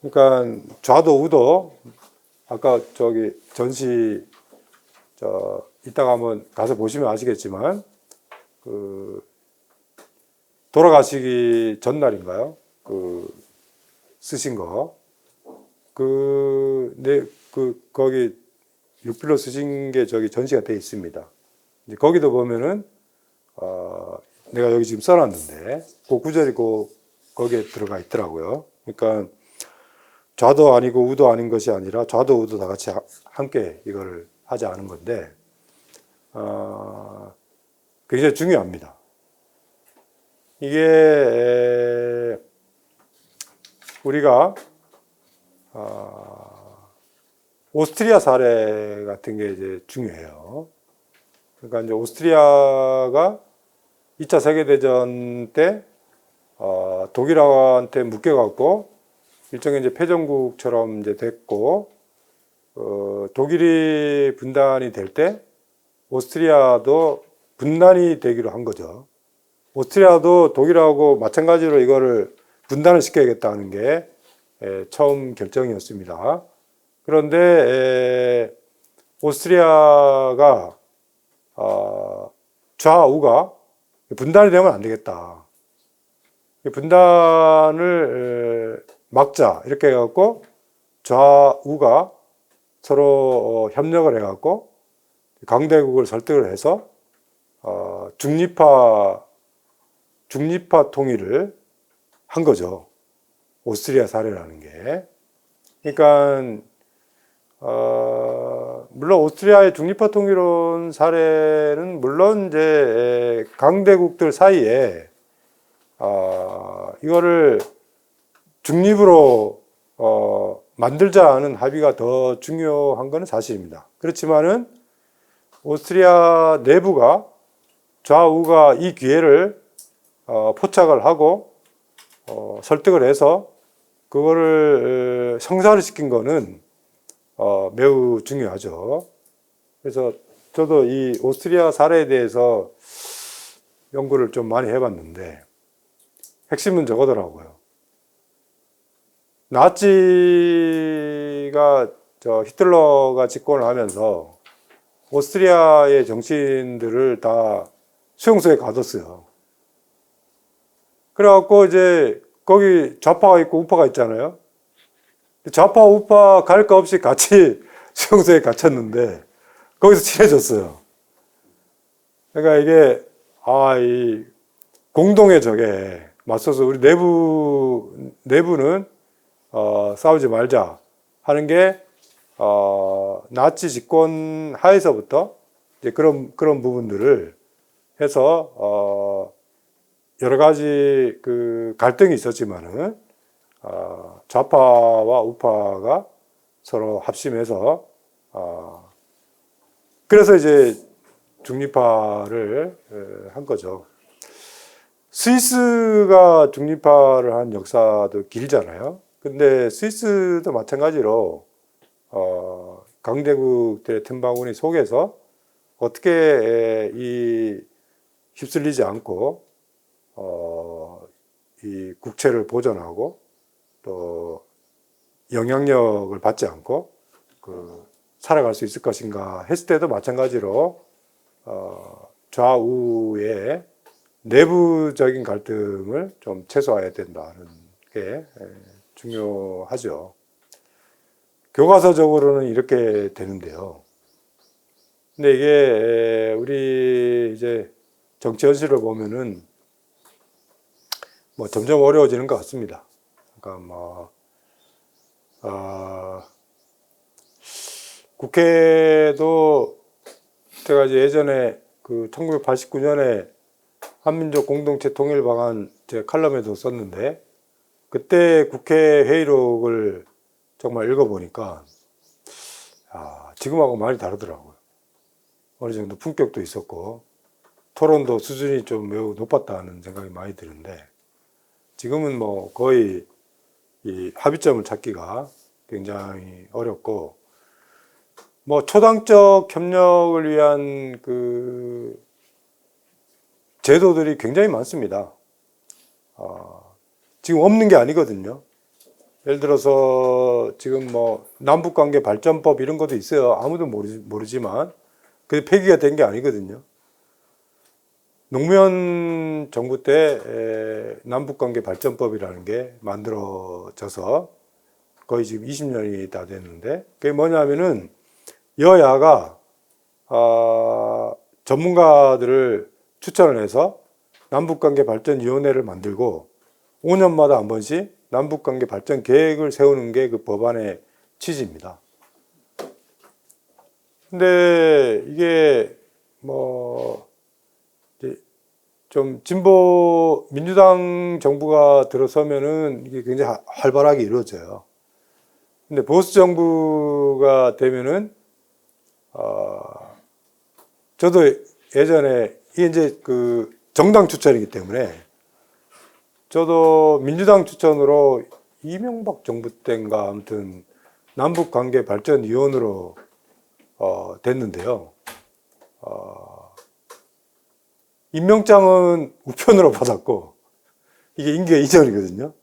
그러니까 좌도 우도 아까 저기 전시 이따가 한번 가서 보시면 아시겠지만 그 돌아가시기 전날인가요? 그 쓰신 거 거기 6필로 쓰신 게 저기 전시가 돼 있습니다. 이제 거기도 보면은 내가 여기 지금 써놨는데 그 구절이 거기에 들어가 있더라고요. 그러니까 좌도 아니고 우도 아닌 것이 아니라 좌도 우도 다 같이 함께 이거를 하지 않은 건데 굉장히 중요합니다. 이게 우리가 오스트리아 사례 같은 게 이제 중요해요. 그러니까 이제 오스트리아가 2차 세계대전 때 독일한테 묶여갖고 일종의 이제 패전국처럼 이제 됐고 독일이 분단이 될 때 오스트리아도 분단이 되기로 한 거죠. 오스트리아도 독일하고 마찬가지로 이거를 분단을 시켜야겠다는 게 처음 결정이었습니다. 그런데 오스트리아가 좌우가 분단이 되면 안 되겠다. 분단을 막자 이렇게 해갖고 좌우가 서로 협력을 해갖고 강대국을 설득을 해서 중립화 통일을 한 거죠. 오스트리아 사례라는 게. 그러니까 물론 오스트리아의 중립화 통일론 사례는 물론 이제 강대국들 사이에 이거를 중립으로 만들자 하는 합의가 더 중요한 것은 사실입니다. 그렇지만은 오스트리아 내부가 좌우가 이 기회를 포착을 하고 설득을 해서 그거를 성사를 시킨 거는 매우 중요하죠. 그래서 저도 이 오스트리아 사례에 대해서 연구를 좀 많이 해봤는데 핵심은 저거더라고요. 나치가 히틀러가 집권을 하면서 오스트리아의 정치인들을 다 수용소에 가뒀어요. 그래갖고 이제 거기 좌파가 있고 우파가 있잖아요. 좌파 우파 갈 거 없이 같이 수용소에 갇혔는데 거기서 친해졌어요. 그러니까 이게 이 공동의 적에 맞서서 우리 내부는 싸우지 말자 하는 게 나치 집권 하에서부터 이제 그런 부분들을 해서, 여러 가지 그 갈등이 있었지만은, 좌파와 우파가 서로 합심해서, 그래서 이제 중립화를 한 거죠. 스위스가 중립화를 한 역사도 길잖아요. 근데 스위스도 마찬가지로 강대국들의 틈바구니 속에서 어떻게 이 휩쓸리지 않고 이 국채를 보존하고 또 영향력을 받지 않고 살아갈 수 있을 것인가 했을 때도 마찬가지로 좌우의 내부적인 갈등을 좀 최소화해야 된다는 게 중요하죠. 교과서적으로는 이렇게 되는데요. 근데 이게 우리 이제 정치 현실을 보면은 뭐 점점 어려워지는 것 같습니다. 그러니까 뭐 국회도 제가 이제 예전에 그 1989년에 한민족 공동체 통일 방안 제 칼럼에도 썼는데 그때 국회 회의록을 정말 읽어보니까 지금하고 많이 다르더라고요. 어느 정도 품격도 있었고 토론도 수준이 좀 매우 높았다는 생각이 많이 드는데 지금은 뭐 거의 이 합의점을 찾기가 굉장히 어렵고 뭐 초당적 협력을 위한 그 제도들이 굉장히 많습니다. 지금 없는 게 아니거든요. 예를 들어서 지금 뭐 남북관계 발전법 이런 것도 있어요. 아무도 모르지만 그게 폐기가 된 게 아니거든요. 노무현 정부 때 남북관계 발전법이라는 게 만들어져서 거의 지금 20년이 다 됐는데 그게 뭐냐면은 여야가 전문가들을 추천을 해서 남북관계 발전위원회를 만들고 5년마다 한 번씩 남북관계 발전 계획을 세우는 게 그 법안의 취지입니다. 근데 이게 뭐 좀 진보 민주당 정부가 들어서면은 이게 굉장히 활발하게 이루어져요. 근데 보수 정부가 되면은 저도 예전에 이게 이제 그 정당 추천이기 때문에 저도 민주당 추천으로 이명박 정부 때인가 아무튼 남북관계발전위원으로 됐는데요. 임명장은 우편으로 받았고 이게 임기가 이전이거든요.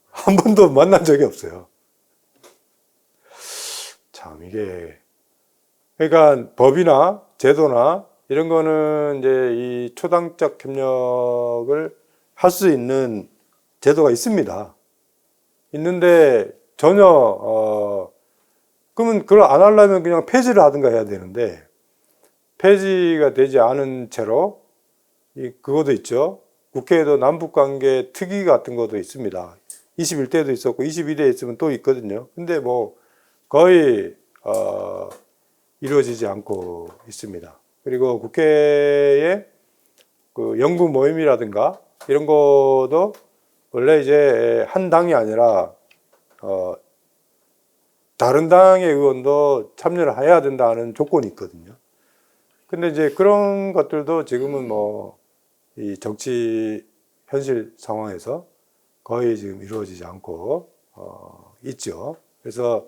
한 번도 만난 적이 없어요. 참 이게 그러니까 법이나 제도나 이런 거는 이제 이 초당적 협력을 할 수 있는 제도가 있습니다. 있는데 전혀 그러면 그걸 안 하려면 그냥 폐지를 하든가 해야 되는데 폐지가 되지 않은 채로 그것도 있죠. 국회에도 남북관계 특위 같은 것도 있습니다. 21대도 있었고 22대 있으면 또 있거든요. 근데 뭐 거의 이루어지지 않고 있습니다. 그리고 국회의 그 연구 모임이라든가 이런 것도 원래 이제 한 당이 아니라 다른 당의 의원도 참여를 해야 된다는 조건이 있거든요. 근데 이제 그런 것들도 지금은 뭐 이 정치 현실 상황에서 거의 지금 이루어지지 않고 있죠. 그래서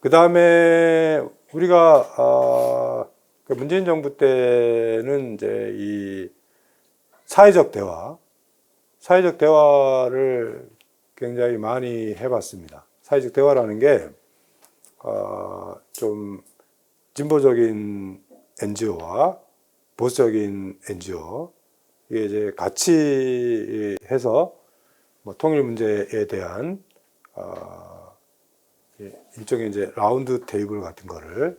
그 다음에 우리가 문재인 정부 때는 이제 이 사회적 대화를 굉장히 많이 해봤습니다. 사회적 대화라는 게 좀 진보적인 NGO와 보수적인 NGO 이게 이제 같이 해서 뭐 통일 문제에 대한 일종의 이제 라운드 테이블 같은 거를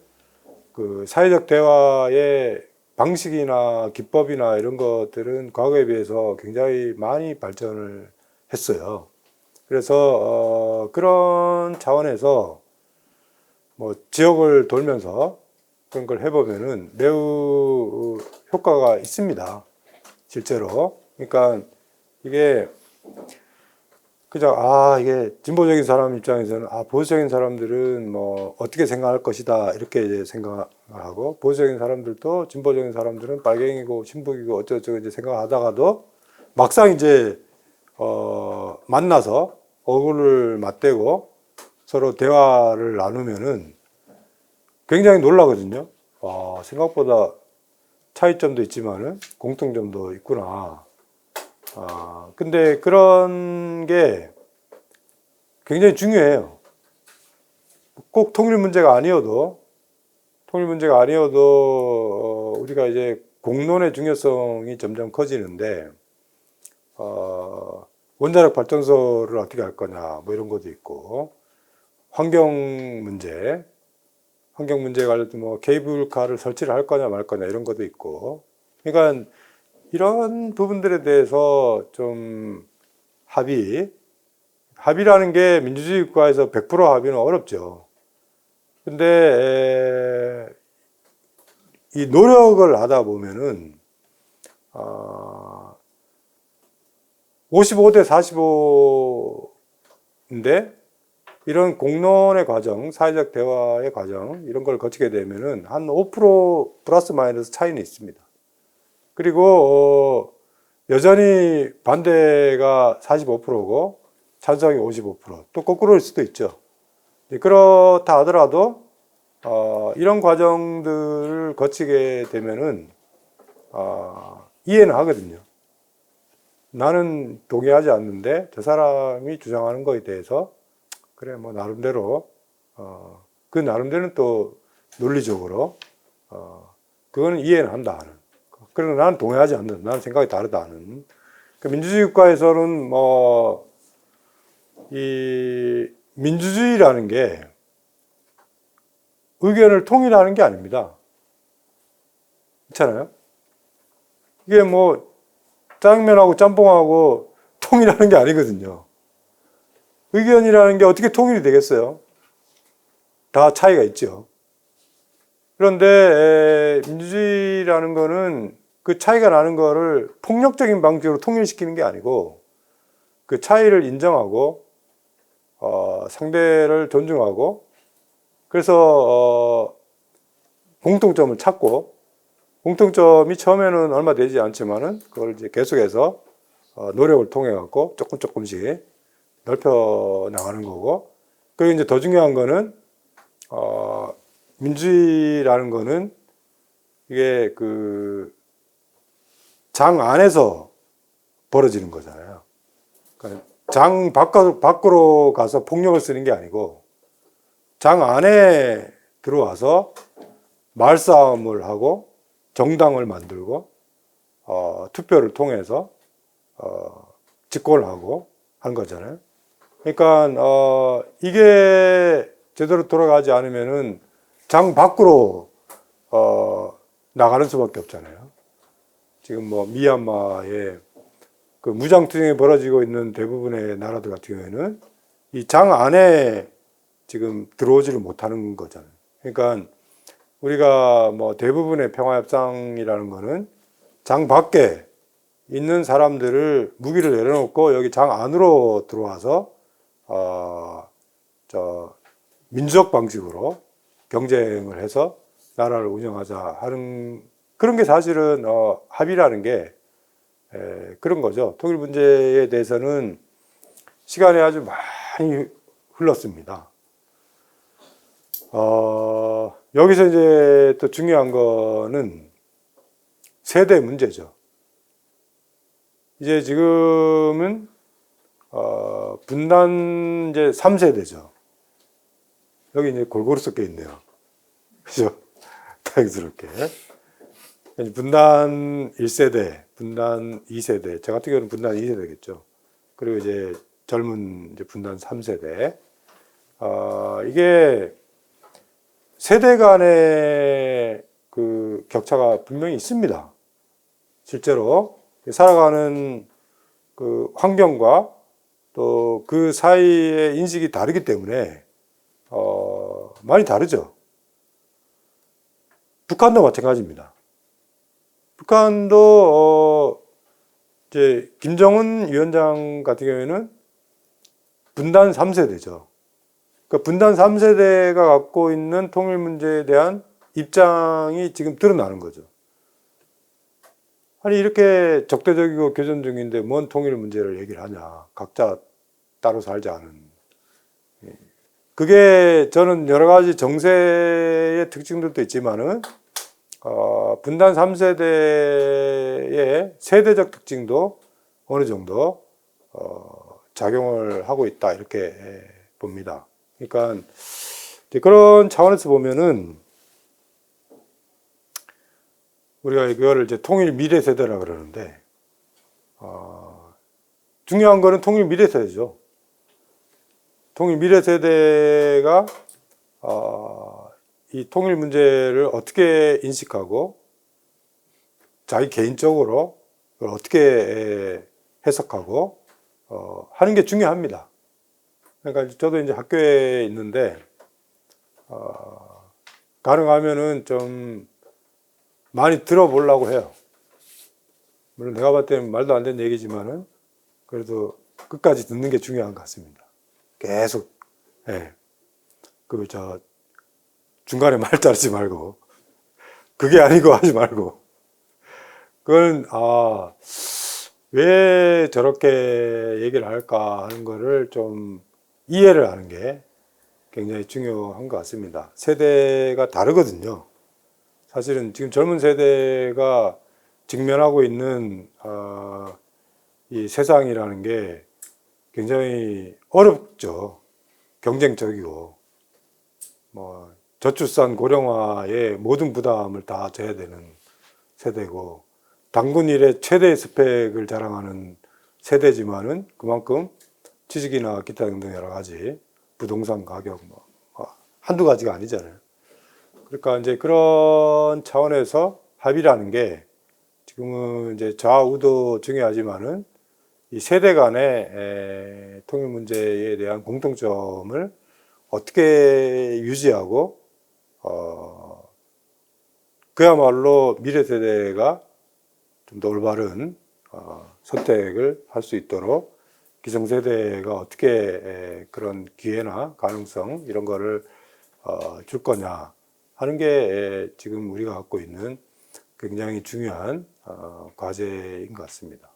그 사회적 대화의 방식이나 기법이나 이런 것들은 과거에 비해서 굉장히 많이 발전을 했어요. 그래서 그런 차원에서 뭐 지역을 돌면서 그런 걸 해보면은 매우 효과가 있습니다. 실제로. 그러니까 이게 그냥 이게 진보적인 사람 입장에서는 보수적인 사람들은 뭐 어떻게 생각할 것이다 이렇게 이제 생각을 하고, 보수적인 사람들도 진보적인 사람들은 빨갱이고 신북이고 어쩌고저쩌고 이제 생각하다가도 막상 이제 만나서 얼굴을 맞대고 서로 대화를 나누면은 굉장히 놀라거든요. 생각보다 차이점도 있지만은 공통점도 있구나. 근데 그런 게 굉장히 중요해요. 꼭 통일 문제가 아니어도, 우리가 이제 공론의 중요성이 점점 커지는데, 원자력 발전소를 어떻게 할 거냐, 뭐 이런 것도 있고, 환경 문제에 관련해서 뭐 케이블카를 설치를 할 거냐 말 거냐 이런 것도 있고, 그러니까 이런 부분들에 대해서 좀 합의라는 게 민주주의 국가에서 100% 합의는 어렵죠. 근데 이 노력을 하다 보면은 55대 45인데 이런 공론의 과정, 사회적 대화의 과정 이런 걸 거치게 되면은 한 5% 플러스 마이너스 차이는 있습니다. 그리고 여전히 반대가 45%고 찬성이 55%, 또 거꾸로일 수도 있죠. 그렇다 하더라도 이런 과정들을 거치게 되면은 이해는 하거든요. 나는 동의하지 않는데 저 사람이 주장하는 거에 대해서 그래 뭐 나름대로 그 나름대로는 또 논리적으로 그거는 이해는 한다 하는. 그러나 나는 동의하지 않는다. 나는 생각이 다르다 하는. 그 민주주의 국가에서는 뭐 이 민주주의라는 게 의견을 통일하는 게 아닙니다. 그렇잖아요? 이게 뭐 짜장면하고 짬뽕하고 통일하는 게 아니거든요. 의견이라는 게 어떻게 통일이 되겠어요? 다 차이가 있죠. 그런데 민주주의라는 거는 그 차이가 나는 거를 폭력적인 방식으로 통일시키는 게 아니고 그 차이를 인정하고 상대를 존중하고 그래서 공통점을 찾고, 공통점이 처음에는 얼마 되지 않지만은 그걸 이제 계속해서 노력을 통해 갖고 조금씩 넓혀 나가는 거고, 그리고 이제 더 중요한 거는 민주주의라는 거는 이게 그 장 안에서 벌어지는 거잖아요. 그러니까 장 밖으로 가서 폭력을 쓰는 게 아니고 장 안에 들어와서 말싸움을 하고 정당을 만들고 투표를 통해서 집권을 하고 하는 거잖아요. 그러니까 이게 제대로 돌아가지 않으면은 장 밖으로 나가는 수밖에 없잖아요. 지금 뭐 미얀마의 그 무장투쟁이 벌어지고 있는 대부분의 나라들 같은 경우에는 이 장 안에 지금 들어오지를 못하는 거잖아요. 그러니까 우리가 뭐 대부분의 평화협상이라는 거는 장 밖에 있는 사람들을 무기를 내려놓고 여기 장 안으로 들어와서 민주적 방식으로 경쟁을 해서 나라를 운영하자 하는 그런 게 사실은 합의라는 게 그런 거죠. 통일 문제에 대해서는 시간이 아주 많이 흘렀습니다. 여기서 이제 또 중요한 거는 세대 문제죠. 이제 지금은 분단 이제 3세대죠. 여기 이제 골고루 섞여 있네요. 그죠? 다행스럽게. 분단 1세대, 분단 2세대, 저 같은 경우는 분단 2세대겠죠. 그리고 이제 젊은 이제 분단 3세대. 이게 세대 간의 그 격차가 분명히 있습니다. 실제로 살아가는 그 환경과 또 그 사이의 인식이 다르기 때문에 많이 다르죠. 북한도 마찬가지입니다. 북한도 이제 김정은 위원장 같은 경우에는 분단 3세대죠. 그러니까 분단 3세대가 갖고 있는 통일 문제에 대한 입장이 지금 드러나는 거죠. 아니 이렇게 적대적이고 교전 중인데 뭔 통일 문제를 얘기를 하냐. 각자 따로 살자는. 그게 저는 여러 가지 정세의 특징들도 있지만은 분단 3세대의 세대적 특징도 어느 정도 작용을 하고 있다 이렇게 봅니다. 그러니까 그런 차원에서 보면은 우리가 이거를 이제 통일 미래 세대라 그러는데 중요한 거는 통일 미래 세대죠. 통일 미래 세대가 이 통일 문제를 어떻게 인식하고 자기 개인적으로 그걸 어떻게 해석하고 하는 게 중요합니다. 그러니까 저도 이제 학교에 있는데 가능하면은 좀 많이 들어보려고 해요. 물론 내가 봤을 때는 말도 안 되는 얘기지만은 그래도 끝까지 듣는 게 중요한 것 같습니다. 계속 중간에 말 자르지 말고 그게 아니고 하지 말고 그건 왜 저렇게 얘기를 할까 하는 거를 좀 이해를 하는 게 굉장히 중요한 것 같습니다. 세대가 다르거든요. 사실은 지금 젊은 세대가 직면하고 있는 이 세상이라는 게 굉장히 어렵죠. 경쟁적이고 뭐 저출산 고령화의 모든 부담을 다 져야 되는 세대고 단군 이래 최대의 스펙을 자랑하는 세대지만은 그만큼 취직이나 기타 등등 여러 가지 부동산 가격 한두 가지가 아니잖아요. 그러니까 이제 그런 차원에서 합의라는 게 지금은 이제 좌우도 중요하지만은 이 세대 간의 통일 문제에 대한 공통점을 어떻게 유지하고 그야말로 미래 세대가 좀 더 올바른 선택을 할 수 있도록 기성세대가 어떻게 그런 기회나 가능성 이런 거를 줄 거냐 하는 게 지금 우리가 갖고 있는 굉장히 중요한 과제인 것 같습니다.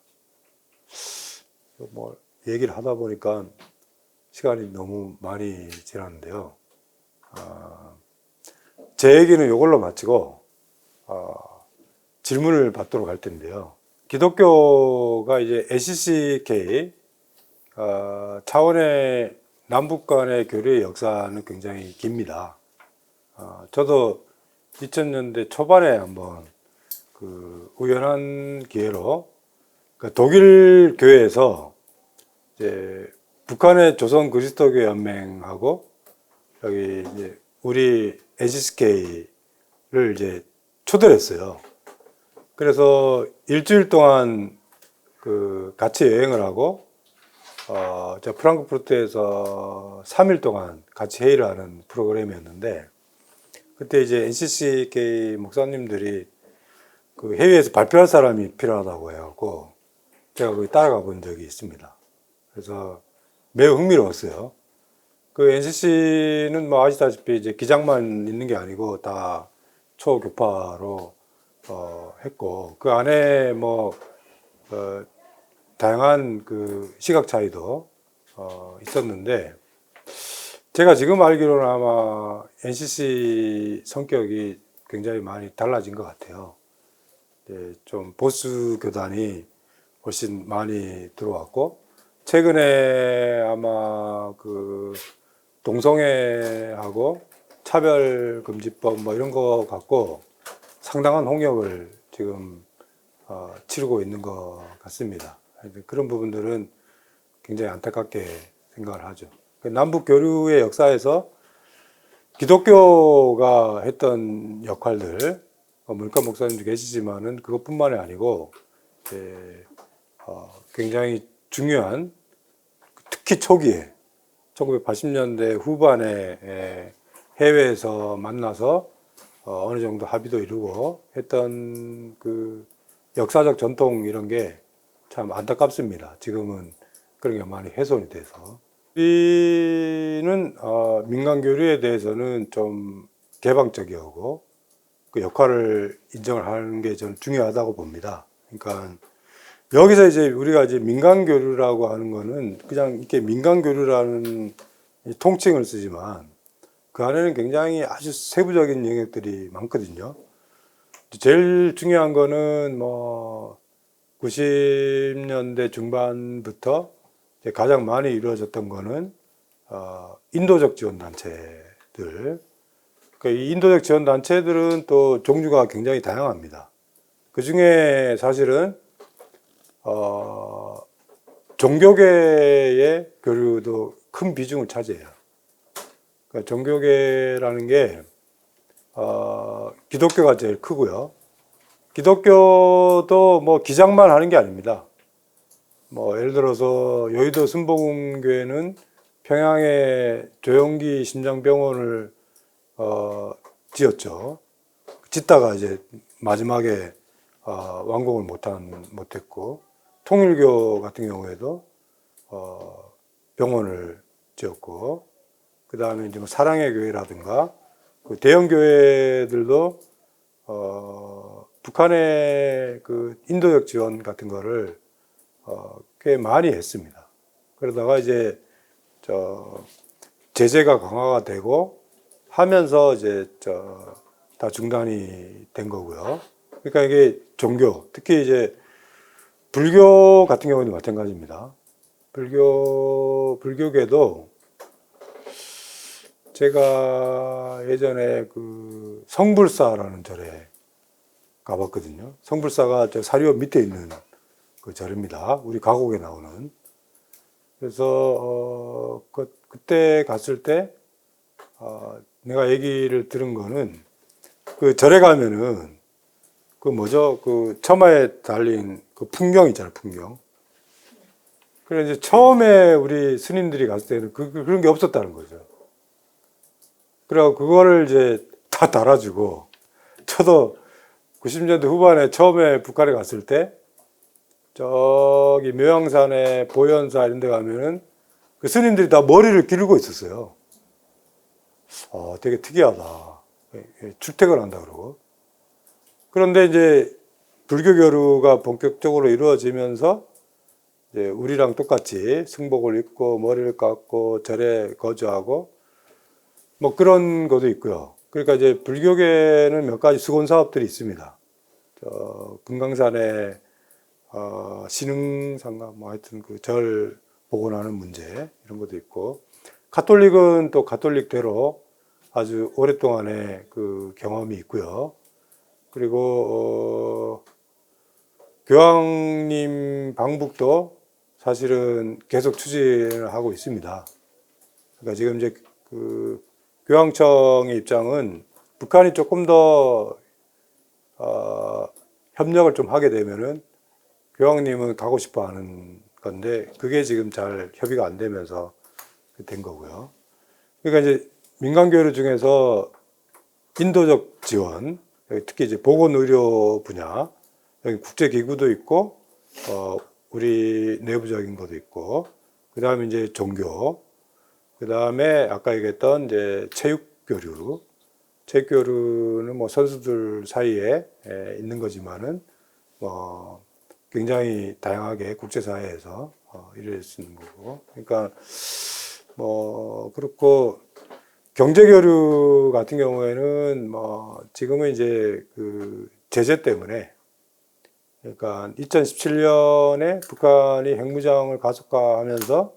뭐 얘기를 하다 보니까 시간이 너무 많이 지났는데요. 제 얘기는 이걸로 마치고 질문을 받도록 할 텐데요. 기독교가 이제 LCCK 차원의 남북 간의 교류의 역사는 굉장히 깁니다. 저도 2000년대 초반에 한번 그 우연한 기회로 독일 교회에서 이제 북한의 조선 그리스도교 연맹하고 여기 이제 우리 LCCK를 이제 초대를 했어요. 그래서 일주일 동안 그 같이 여행을 하고 저 프랑크푸르트에서 3일 동안 같이 회의를 하는 프로그램이었는데 그때 이제 NCCK 목사님들이 그 해외에서 발표할 사람이 필요하다고 해갖고 제가 거기 따라가 본 적이 있습니다. 그래서 매우 흥미로웠어요. 그 NCC는 뭐 아시다시피 이제 기장만 있는 게 아니고 다 초교파로 했고 그 안에 뭐 다양한 그 시각 차이도 있었는데 제가 지금 알기로는 아마 NCC 성격이 굉장히 많이 달라진 것 같아요. 좀 보수 교단이 훨씬 많이 들어왔고 최근에 아마 그 동성애하고 차별금지법 뭐 이런 거 갖고 상당한 홍역을 지금 치르고 있는 것 같습니다. 그런 부분들은 굉장히 안타깝게 생각을 하죠. 남북 교류의 역사에서 기독교가 했던 역할들, 물가 목사님도 계시지만은 그것뿐만이 아니고 굉장히 중요한 특히 초기에 1980년대 후반에 해외에서 만나서 어느 정도 합의도 이루고 했던 그 역사적 전통 이런 게 참 안타깝습니다. 지금은 그런 게 많이 훼손이 돼서. 우리는 민간 교류에 대해서는 좀 개방적이고 그 역할을 인정을 하는 게 저는 중요하다고 봅니다. 그러니까 여기서 이제 우리가 이제 민간 교류라고 하는 거는 그냥 이렇게 민간 교류라는 이 통칭을 쓰지만 그 안에는 굉장히 아주 세부적인 영역들이 많거든요. 제일 중요한 거는 뭐 90년대 중반부터 이제 가장 많이 이루어졌던 거는 인도적 지원 단체들. 그러니까 이 인도적 지원 단체들은 또 종류가 굉장히 다양합니다. 그 중에 사실은 종교계의 교류도 큰 비중을 차지해요. 그러니까 종교계라는 게 기독교가 제일 크고요. 기독교도 뭐 기장만 하는 게 아닙니다. 뭐 예를 들어서 여의도 순복음교회는 평양에 조영기 심장병원을 지었죠. 짓다가 이제 마지막에 완공을 못했고, 통일교 같은 경우에도 병원을 지었고, 그 다음에 이제 뭐 사랑의 교회라든가 그 대형 교회들도 북한의 그 인도적 지원 같은 거를 꽤 많이 했습니다. 그러다가 이제 제재가 강화가 되고 하면서 이제 다 중단이 된 거고요. 그러니까 이게 종교, 특히 이제 불교 같은 경우는 마찬가지입니다. 불교계도 제가 예전에 그 성불사라는 절에 가봤거든요. 성불사가 저 사리오 밑에 있는 그 절입니다. 우리 가곡에 나오는. 그래서 그때 갔을 때 내가 얘기를 들은 거는 그 절에 가면은 그 뭐죠? 그 처마에 달린 그 풍경 있잖아요, 풍경. 그래서 이제 처음에 우리 스님들이 갔을 때는 그런 게 없었다는 거죠. 그래서 그거를 이제 다 달아주고, 저도 90년대 후반에 처음에 북한에 갔을 때 저기 묘양산에 보현사 이런 데 가면은 그 스님들이 다 머리를 기르고 있었어요. 되게 특이하다. 출퇴근 한다 그러고. 그런데 이제 불교 교류가 본격적으로 이루어지면서 이제 우리랑 똑같이 승복을 입고 머리를 깎고 절에 거주하고 뭐 그런 것도 있고요. 그러니까 이제 불교계는 몇 가지 수건 사업들이 있습니다. 금강산에 신흥상가 뭐 하여튼 그 절 복원하는 문제 이런 것도 있고, 가톨릭은 또 가톨릭대로 아주 오랫동안의 그 경험이 있고요. 그리고 교황님 방북도 사실은 계속 추진을 하고 있습니다. 그러니까 지금 이제 그 교황청의 입장은 북한이 조금 더 협력을 좀 하게 되면은 교황님은 가고 싶어 하는 건데 그게 지금 잘 협의가 안 되면서 된 거고요. 그러니까 이제 민간 교류 중에서 인도적 지원, 특히 이제 보건의료 분야, 여기 국제기구도 있고, 우리 내부적인 것도 있고, 그 다음에 이제 종교, 그 다음에 아까 얘기했던 이제 체육교류. 체육교류는 뭐 선수들 사이에 있는 거지만은, 뭐 굉장히 다양하게 국제사회에서 이룰 수 있는 거고. 그러니까 뭐 그렇고, 경제교류 같은 경우에는 뭐 지금은 이제 그 제재 때문에, 그러니까 2017년에 북한이 핵무장을 가속화하면서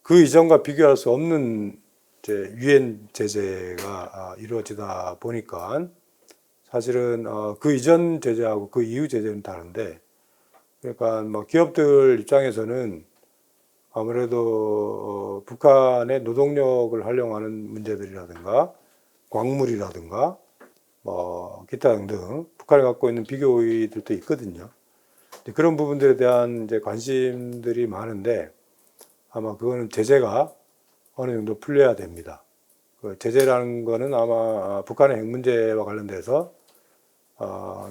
그 이전과 비교할 수 없는 이제 유엔 제재가 이루어지다 보니까 사실은 그 이전 제재하고 그 이후 제재는 다른데, 그러니까 뭐 기업들 입장에서는 아무래도 북한의 노동력을 활용하는 문제들이라든가 광물이라든가 뭐 기타 등등 북한이 갖고 있는 비교의들도 있거든요. 그런 부분들에 대한 이제 관심들이 많은데 아마 그거는 제재가 어느 정도 풀려야 됩니다. 그 제재라는 거는 아마 북한의 핵 문제와 관련돼서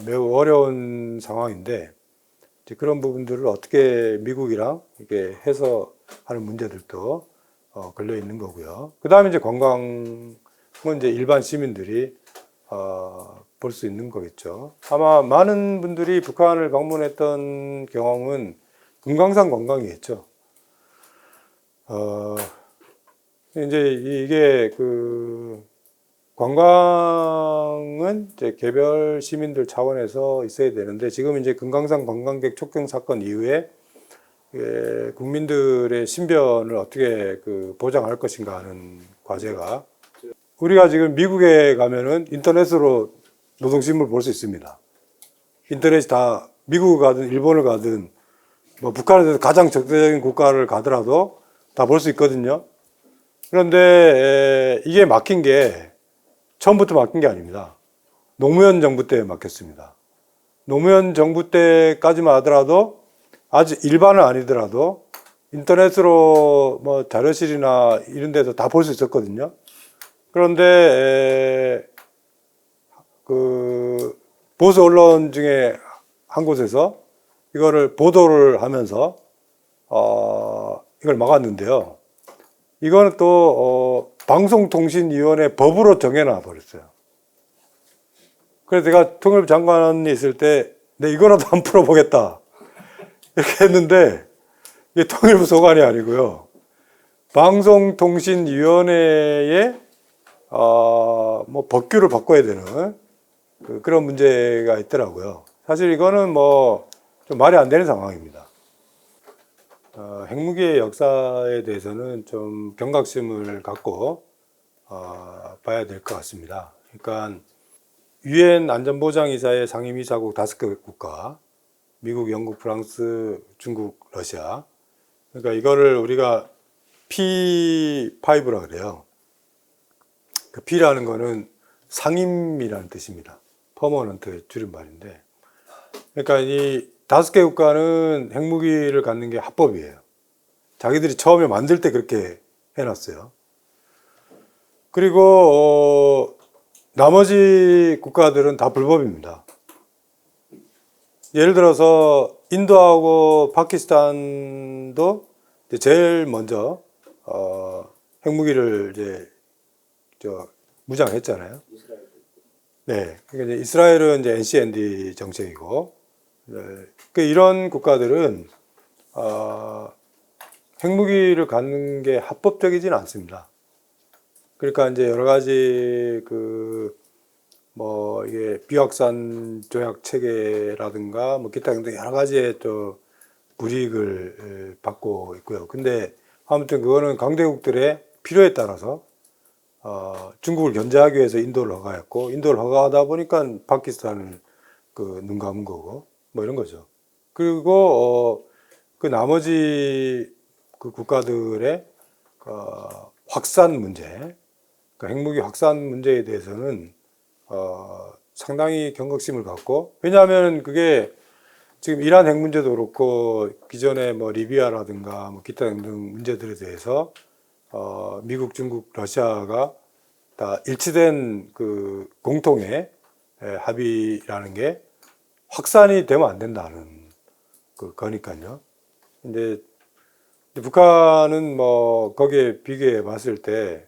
매우 어려운 상황인데 이제 그런 부분들을 어떻게 미국이랑 이렇게 해서 하는 문제들도 걸려 있는 거고요. 그 다음에 이제 관광은 이제 일반 시민들이 볼 수 있는 거겠죠. 아마 많은 분들이 북한을 방문했던 경험은 금강산 관광이겠죠. 이제 이게 그 관광은 이제 개별 시민들 차원에서 있어야 되는데 지금 이제 금강산 관광객 촉경 사건 이후에 국민들의 신변을 어떻게 그 보장할 것인가 하는 과제가 우리가 지금 미국에 가면은 인터넷으로 노동신문을 볼 수 있습니다. 인터넷이 다 미국을 가든 일본을 가든 뭐 북한에서 가장 적대적인 국가를 가더라도 다 볼 수 있거든요. 그런데 이게 막힌 게 처음부터 막힌 게 아닙니다. 노무현 정부 때 막혔습니다. 노무현 정부 때까지만 하더라도 아주 일반은 아니더라도 인터넷으로 뭐 자료실이나 이런 데서 다 볼 수 있었거든요. 그런데 그 보수 언론 중에 한 곳에서 이거를 보도를 하면서 이걸 막았는데요. 이거는 또 방송통신위원회 법으로 정해놔 버렸어요. 그래서 제가 통일부 장관이 있을 때 내 이거라도 한번 풀어보겠다 이렇게 했는데 이게 통일부 소관이 아니고요. 방송통신위원회에 뭐 법규를 바꿔야 되는 그런 문제가 있더라고요. 사실 이거는 뭐 좀 말이 안 되는 상황입니다. 핵무기의 역사에 대해서는 좀 경각심을 갖고 봐야 될 것 같습니다. 그러니까 유엔 안전보장이사의 상임이사국 5개 국가, 미국, 영국, 프랑스, 중국, 러시아. 그러니까 이거를 우리가 P5라 그래요. 그 P라는 거는 상임이라는 뜻입니다. 퍼머넌트 줄임말인데. 그러니까 이 5개 국가는 핵무기를 갖는 게 합법이에요. 자기들이 처음에 만들 때 그렇게 해놨어요. 그리고 나머지 국가들은 다 불법입니다. 예를 들어서 인도하고 파키스탄도 제일 먼저 핵무기를 이제 무장했잖아요. 네, 그러니까 이제 이스라엘은 이제 NCND 정책이고, 이런 국가들은 핵무기를 갖는 게 합법적이지는 않습니다. 그러니까 이제 여러 가지 뭐 이게 비확산 조약 체계라든가 뭐 기타 등등 여러 가지의 또 불이익을 받고 있고요. 근데 아무튼 그거는 강대국들의 필요에 따라서 중국을 견제하기 위해서 인도를 허가했고, 인도를 허가하다 보니까 파키스탄을 눈 감은 거고, 뭐 이런 거죠. 그리고 그 나머지 그 국가들의 확산 문제, 그러니까 핵무기 확산 문제에 대해서는 상당히 경각심을 갖고, 왜냐하면 그게 지금 이란 핵 문제도 그렇고 기존에 뭐 리비아라든가 뭐 기타 등등 문제들에 대해서 미국, 중국, 러시아가 다 일치된 그 공통의 합의라는 게 확산이 되면 안 된다는 거니까요. 근데 북한은 뭐 거기에 비교해 봤을 때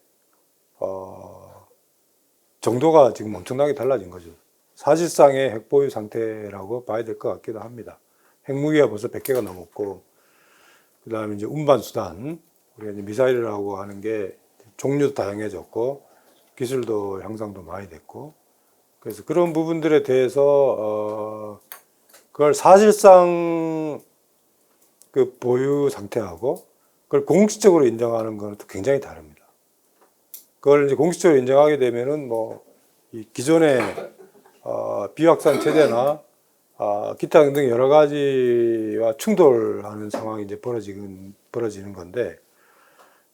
정도가 지금 엄청나게 달라진 거죠. 사실상의 핵보유 상태라고 봐야 될 것 같기도 합니다. 핵무기가 벌써 100개가 넘었고, 그 다음에 이제 운반수단, 우리가 이제 미사일이라고 하는 게 종류도 다양해졌고, 기술도 향상도 많이 됐고, 그래서 그런 부분들에 대해서, 그걸 사실상 그 보유 상태하고, 그걸 공식적으로 인정하는 거는 또 굉장히 다릅니다. 그걸 이제 공식적으로 인정하게 되면은 뭐, 이 기존의 비확산 체제나 기타 등등 여러 가지와 충돌하는 상황이 이제 벌어지는 건데,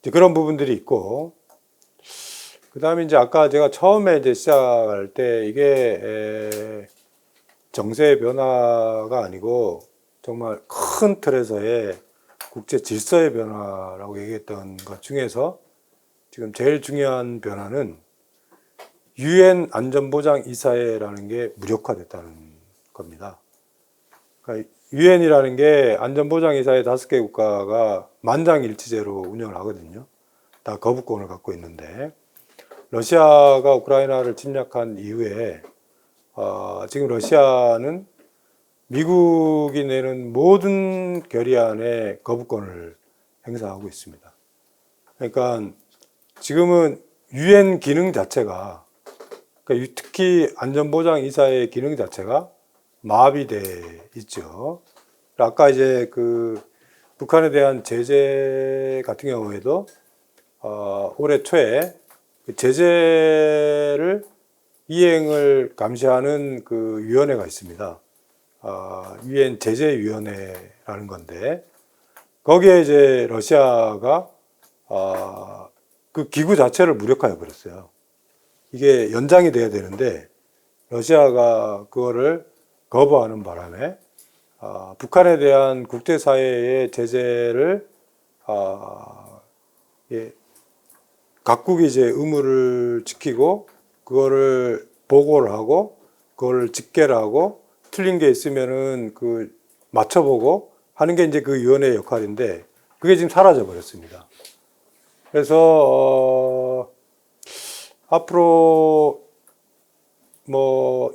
이제 그런 부분들이 있고, 그 다음에 이제 아까 제가 처음에 이제 시작할 때 이게 정세의 변화가 아니고 정말 큰 틀에서의 국제 질서의 변화라고 얘기했던 것 중에서 지금 제일 중요한 변화는 유엔 안전보장 이사회라는 게 무력화됐다는 겁니다. 그러니까 유엔이라는 게 안전보장 이사회 5개 국가가 만장일치제로 운영을 하거든요. 다 거부권을 갖고 있는데 러시아가 우크라이나를 침략한 이후에 지금 러시아는 미국이 내는 모든 결의안에 거부권을 행사하고 있습니다. 그러니까 지금은 유엔 기능 자체가, 그러니까 특히 안전보장이사의 기능 자체가 마비돼 있죠. 아까 이제 그 북한에 대한 제재 같은 경우에도 올해 초에 그 제재를 이행을 감시하는 그 위원회가 있습니다. 유엔 제재위원회라는 건데 거기에 이제 러시아가 그 기구 자체를 무력화해 버렸어요. 이게 연장이 돼야 되는데 러시아가 그거를 거부하는 바람에 북한에 대한 국제사회의 제재를 각국이 이제 의무를 지키고 그거를 보고를 하고 그거를 집계를 하고 틀린 게 있으면은 그 맞춰보고 하는 게 이제 그 위원회의 역할인데 그게 지금 사라져 버렸습니다. 그래서 앞으로 뭐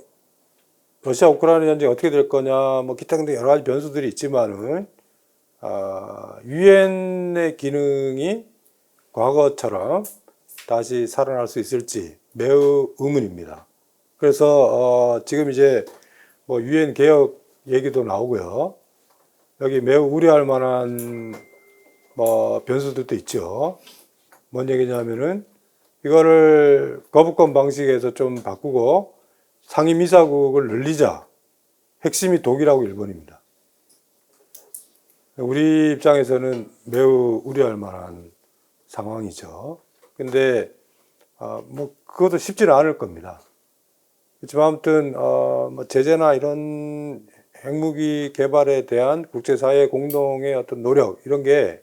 러시아 우크라이나 전쟁이 어떻게 될 거냐 뭐 기타 등등 여러 가지 변수들이 있지만은 유엔의 기능이 과거처럼 다시 살아날 수 있을지 매우 의문입니다. 그래서 지금 이제 뭐 유엔 개혁 얘기도 나오고요. 여기 매우 우려할 만한 뭐 변수들도 있죠. 뭔 얘기냐면은 이거를 거부권 방식에서 좀 바꾸고 상임이사국을 늘리자. 핵심이 독일하고 일본입니다. 우리 입장에서는 매우 우려할 만한 상황이죠. 근데 뭐 그것도 쉽지는 않을 겁니다. 그렇지만 아무튼 뭐 제재나 이런 핵무기 개발에 대한 국제사회 공동의 어떤 노력 이런 게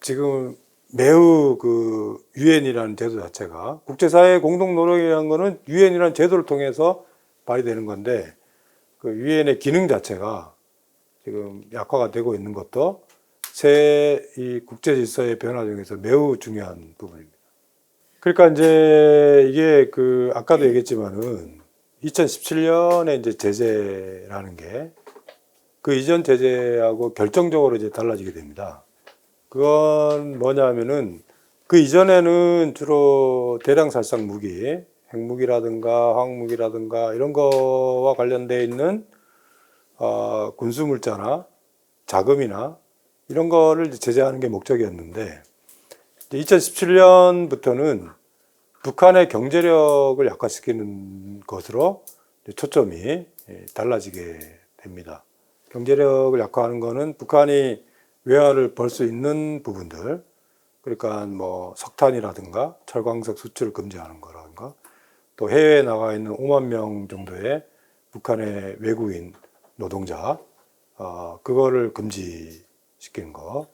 지금 매우 그 유엔이라는 제도 자체가 국제사회 공동 노력이라는 거는 유엔이라는 제도를 통해서 발휘되는 건데 그 유엔의 기능 자체가 지금 약화가 되고 있는 것도 새 이 국제 질서의 변화 중에서 매우 중요한 부분입니다. 그러니까 이제 이게 그 아까도 얘기했지만은 2017년에 이제 제재라는 게 그 이전 제재하고 결정적으로 이제 달라지게 됩니다. 그건 뭐냐면은 그 이전에는 주로 대량 살상 무기, 핵무기라든가 화학무기라든가 이런 거와 관련되어 있는 군수 물자나 자금이나 이런 거를 제재하는 게 목적이었는데 2017년부터는 북한의 경제력을 약화시키는 것으로 초점이 달라지게 됩니다. 경제력을 약화하는 거는 북한이 외화를 벌 수 있는 부분들, 그러니까 뭐 석탄이라든가 철광석 수출을 금지하는 거라든가 또 해외에 나가 있는 5만 명 정도의 북한의 외국인 노동자, 그거를 금지시키는 거.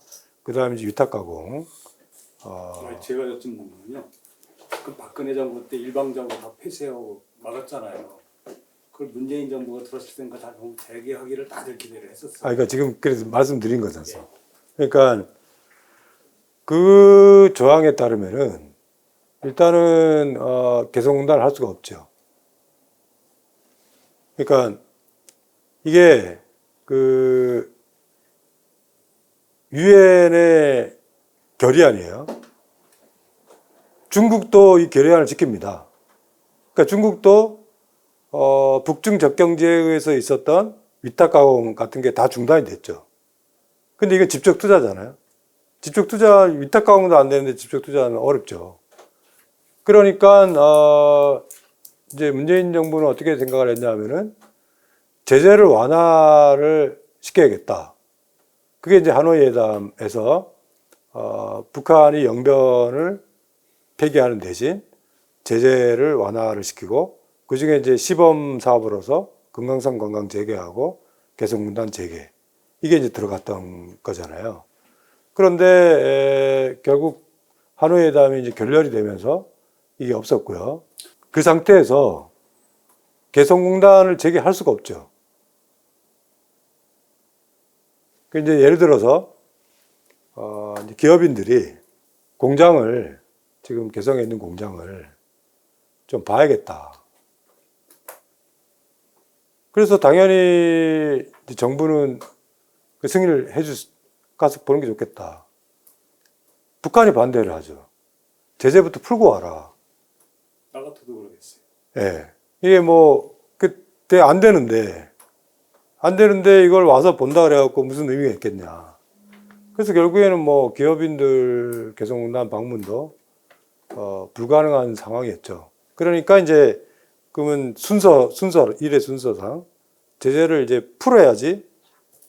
그 다음에 이제 위탁가공. 제가 여쭤본 거는요. 그 박근혜 정부 때 일방적으로 다 폐쇄하고 막았잖아요. 그걸 문재인 정부가 들었을 때는 다 재개하기를 다들 기대를 했었어요. 그러니까 지금 그래서 말씀드린 거잖아요. 그러니까 그 조항에 따르면은 일단은 개성공단을 할 수가 없죠. 그러니까 이게 그 유엔의 결의안이에요. 중국도 이 결의안을 지킵니다. 그러니까 중국도 북중 접경지에 의해서 있었던 위탁가공 같은 게 다 중단이 됐죠. 근데 이게 직접 투자잖아요. 직접 투자, 위탁가공도 안 되는데 직접 투자는 어렵죠. 그러니까 이제 문재인 정부는 어떻게 생각을 했냐면은 제재를 완화를 시켜야겠다. 그게 이제 하노이 회담에서 북한이 영변을 폐기하는 대신 제재를 완화를 시키고 그 중에 이제 시범 사업으로서 금강산 관광 재개하고 개성공단 재개 이게 이제 들어갔던 거잖아요. 그런데 결국 하노이 회담이 이제 결렬이 되면서 이게 없었고요. 그 상태에서 개성공단을 재개할 수가 없죠. 그 이제 예를 들어서 이제 기업인들이 공장을 지금 개성에 있는 공장을 좀 봐야겠다. 그래서 당연히 정부는 그 승인을 가서 보는 게 좋겠다. 북한이 반대를 하죠. 제재부터 풀고 와라. 나 같아도 그러겠어요. 예. 이게 뭐, 그때 안 되는데 이걸 와서 본다 그래갖고 무슨 의미가 있겠냐. 그래서 결국에는 뭐 기업인들 개성공단 방문도 불가능한 상황이었죠. 그러니까 이제 그러면 일의 순서상 제재를 이제 풀어야지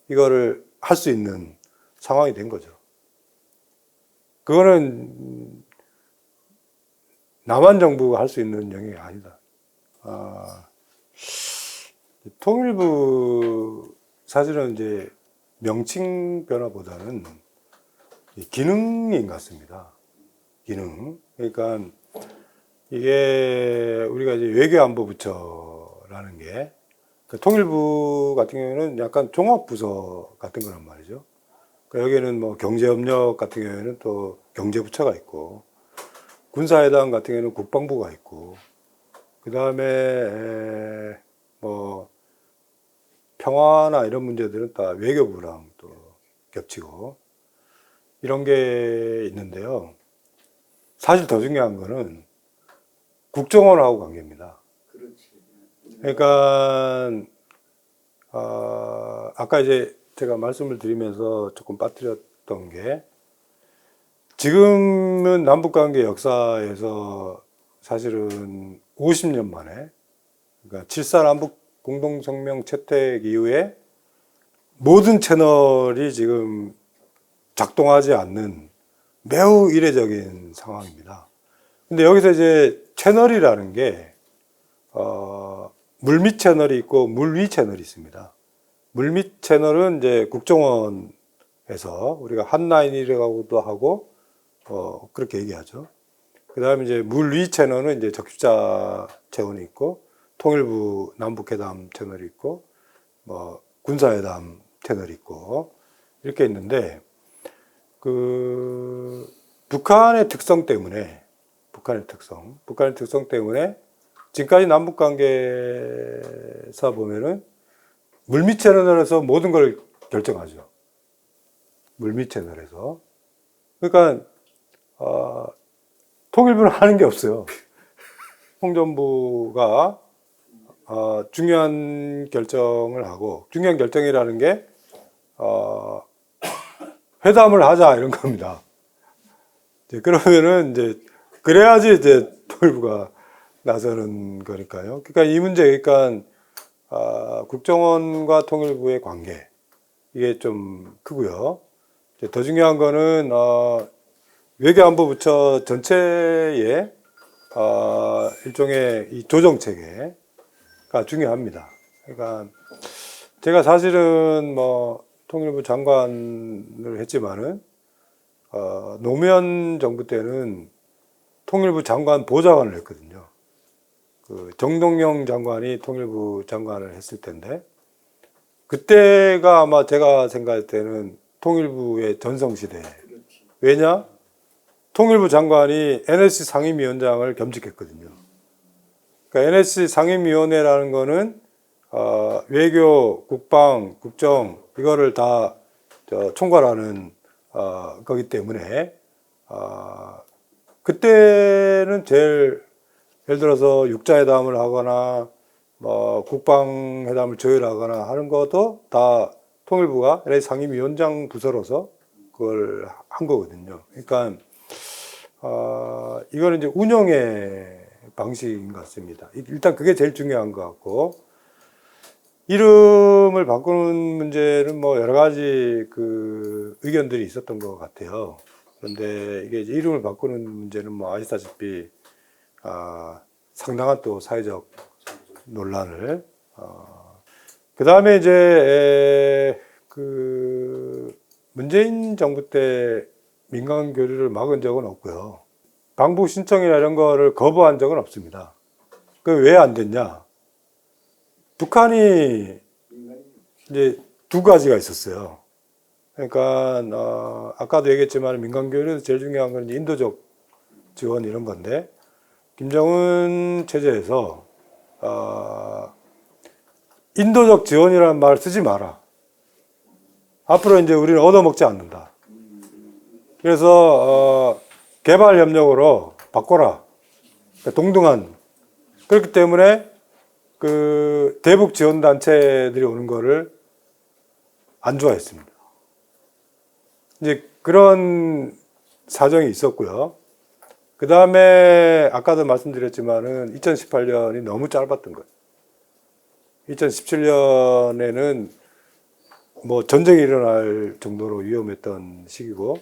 이거를 할 수 있는 상황이 된 거죠. 그거는 남한 정부가 할 수 있는 영역이 아니다. 통일부 사실은 이제 명칭 변화보다는 기능인 것 같습니다. 기능. 그러니까 이게 우리가 이제 외교안보부처라는 게 그 통일부 같은 경우에는 약간 종합부서 같은 거란 말이죠. 그러니까 여기는 뭐 경제협력 같은 경우에는 또 경제부처가 있고 군사회담 같은 경우에는 국방부가 있고 그 다음에 뭐 평화나 이런 문제들은 다 외교부랑 또 겹치고 이런 게 있는데요. 사실 더 중요한 거는 국정원하고 관계입니다. 그렇지. 그러니까 아까 이제 제가 말씀을 드리면서 조금 빠뜨렸던 게 지금은 남북관계 역사에서 사실은 50년 만에 그러니까 7.4 남북 공동성명 채택 이후에 모든 채널이 지금 작동하지 않는 매우 이례적인 상황입니다. 근데 여기서 이제 채널이라는 게 물밑 채널이 있고 물위 채널이 있습니다. 물밑 채널은 이제 국정원에서 우리가 한라인이라고도 하고 그렇게 얘기하죠. 그 다음에 이제 물위 채널은 이제 적십자 채널이 있고 통일부 남북회담 채널이 있고 뭐 군사회담 채널이 있고 이렇게 있는데 그 북한의 특성 때문에 지금까지 남북 관계에서 보면은 물밑 채널에서 모든 걸 결정하죠. 물밑 채널에서. 그러니까 통일부는 하는 게 없어요. 통전부가 중요한 결정을 하고 중요한 결정이라는 게 회담을 하자 이런 겁니다. 이제 그러면은 이제 그래야지 이제 통일부가 나서는 거니까요. 그러니까 이 문제, 그러니까 국정원과 통일부의 관계 이게 좀 크고요. 이제 더 중요한 거는 외교안보부처 전체의 일종의 이 조정 체계가 중요합니다. 그러니까 제가 사실은 뭐 통일부 장관을 했지만은 노무현 정부 때는 통일부 장관 보좌관을 했거든요. 그 정동영 장관이 통일부 장관을 했을 텐데 그때가 아마 제가 생각할 때는 통일부의 전성시대. 왜냐? 통일부 장관이 NSC 상임위원장을 겸직했거든요. 그러니까 NSC 상임위원회라는 거는 외교, 국방, 국정 이거를 다 총괄하는 거기 때문에 그때는 제일 예를 들어서 육자회담을 하거나 뭐 국방회담을 조율하거나 하는 것도 다 통일부가 NSC 상임위원장 부서로서 그걸 한 거거든요. 그러니까 이거는 이제 운영의 방식인 것 같습니다. 일단 그게 제일 중요한 것 같고 이름을 바꾸는 문제는 뭐 여러 가지 그 의견들이 있었던 것 같아요. 그런데 이게 이제 이름을 바꾸는 문제는 뭐 아시다시피 상당한 또 사회적 논란을 그 다음에 이제 그 문재인 정부 때 민간 교류를 막은 적은 없고요. 방북 신청이나 이런 거를 거부한 적은 없습니다. 그 왜 안 됐냐? 북한이 이제 두 가지가 있었어요. 그러니까 아까도 얘기했지만 민간 교류에서 제일 중요한 건 이제 인도적 지원 이런 건데 김정은 체제에서 인도적 지원이라는 말을 쓰지 마라. 앞으로 이제 우리는 얻어먹지 않는다. 그래서 개발 협력으로 바꿔라. 그러니까 동등한. 그렇기 때문에 그 대북 지원 단체들이 오는 거를 안 좋아했습니다. 이제 그런 사정이 있었고요. 그 다음에 아까도 말씀드렸지만은 2018년이 너무 짧았던 거예요. 2017년에는 뭐 전쟁이 일어날 정도로 위험했던 시기고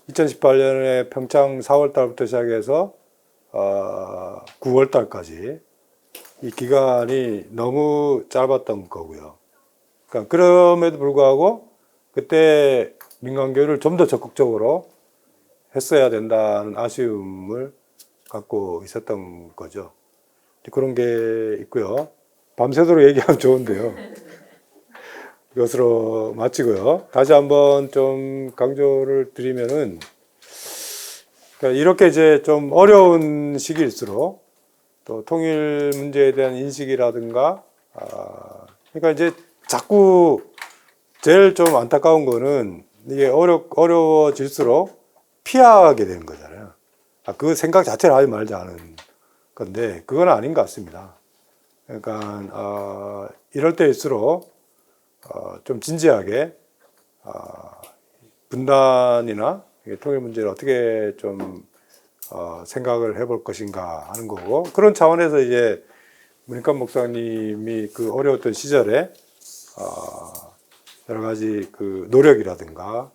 2018년에 평창 4월 달부터 시작해서 9월 달까지 이 기간이 너무 짧았던 거고요. 그러니까 그럼에도 불구하고 그때 민간교류를 좀 더 적극적으로 했어야 된다는 아쉬움을 갖고 있었던 거죠. 그런 게 있고요. 밤새도록 얘기하면 좋은데요. 이것으로 마치고요. 다시 한번 좀 강조를 드리면은 그러니까 이렇게 이제 좀 어려운 시기일수록 또 통일 문제에 대한 인식이라든가 그러니까 이제 자꾸 제일 좀 안타까운 거는 이게 어려워질수록 피하게 되는 거잖아요. 그 생각 자체를 하지 말자는 건데 그건 아닌 것 같습니다. 그러니까 이럴 때일수록 좀 진지하게 분단이나 통일 문제를 어떻게 좀 생각을 해볼 것인가 하는 거고 그런 차원에서 이제 문익환 목사님이 그 어려웠던 시절에 여러 가지 그 노력이라든가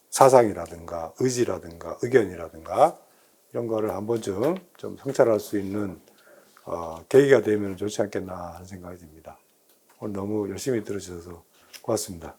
사상이라든가 의지라든가 의견이라든가 이런 거를 한 번쯤 좀 성찰할 수 있는 계기가 되면 좋지 않겠나 하는 생각이 듭니다. 오늘 너무 열심히 들어주셔서 고맙습니다.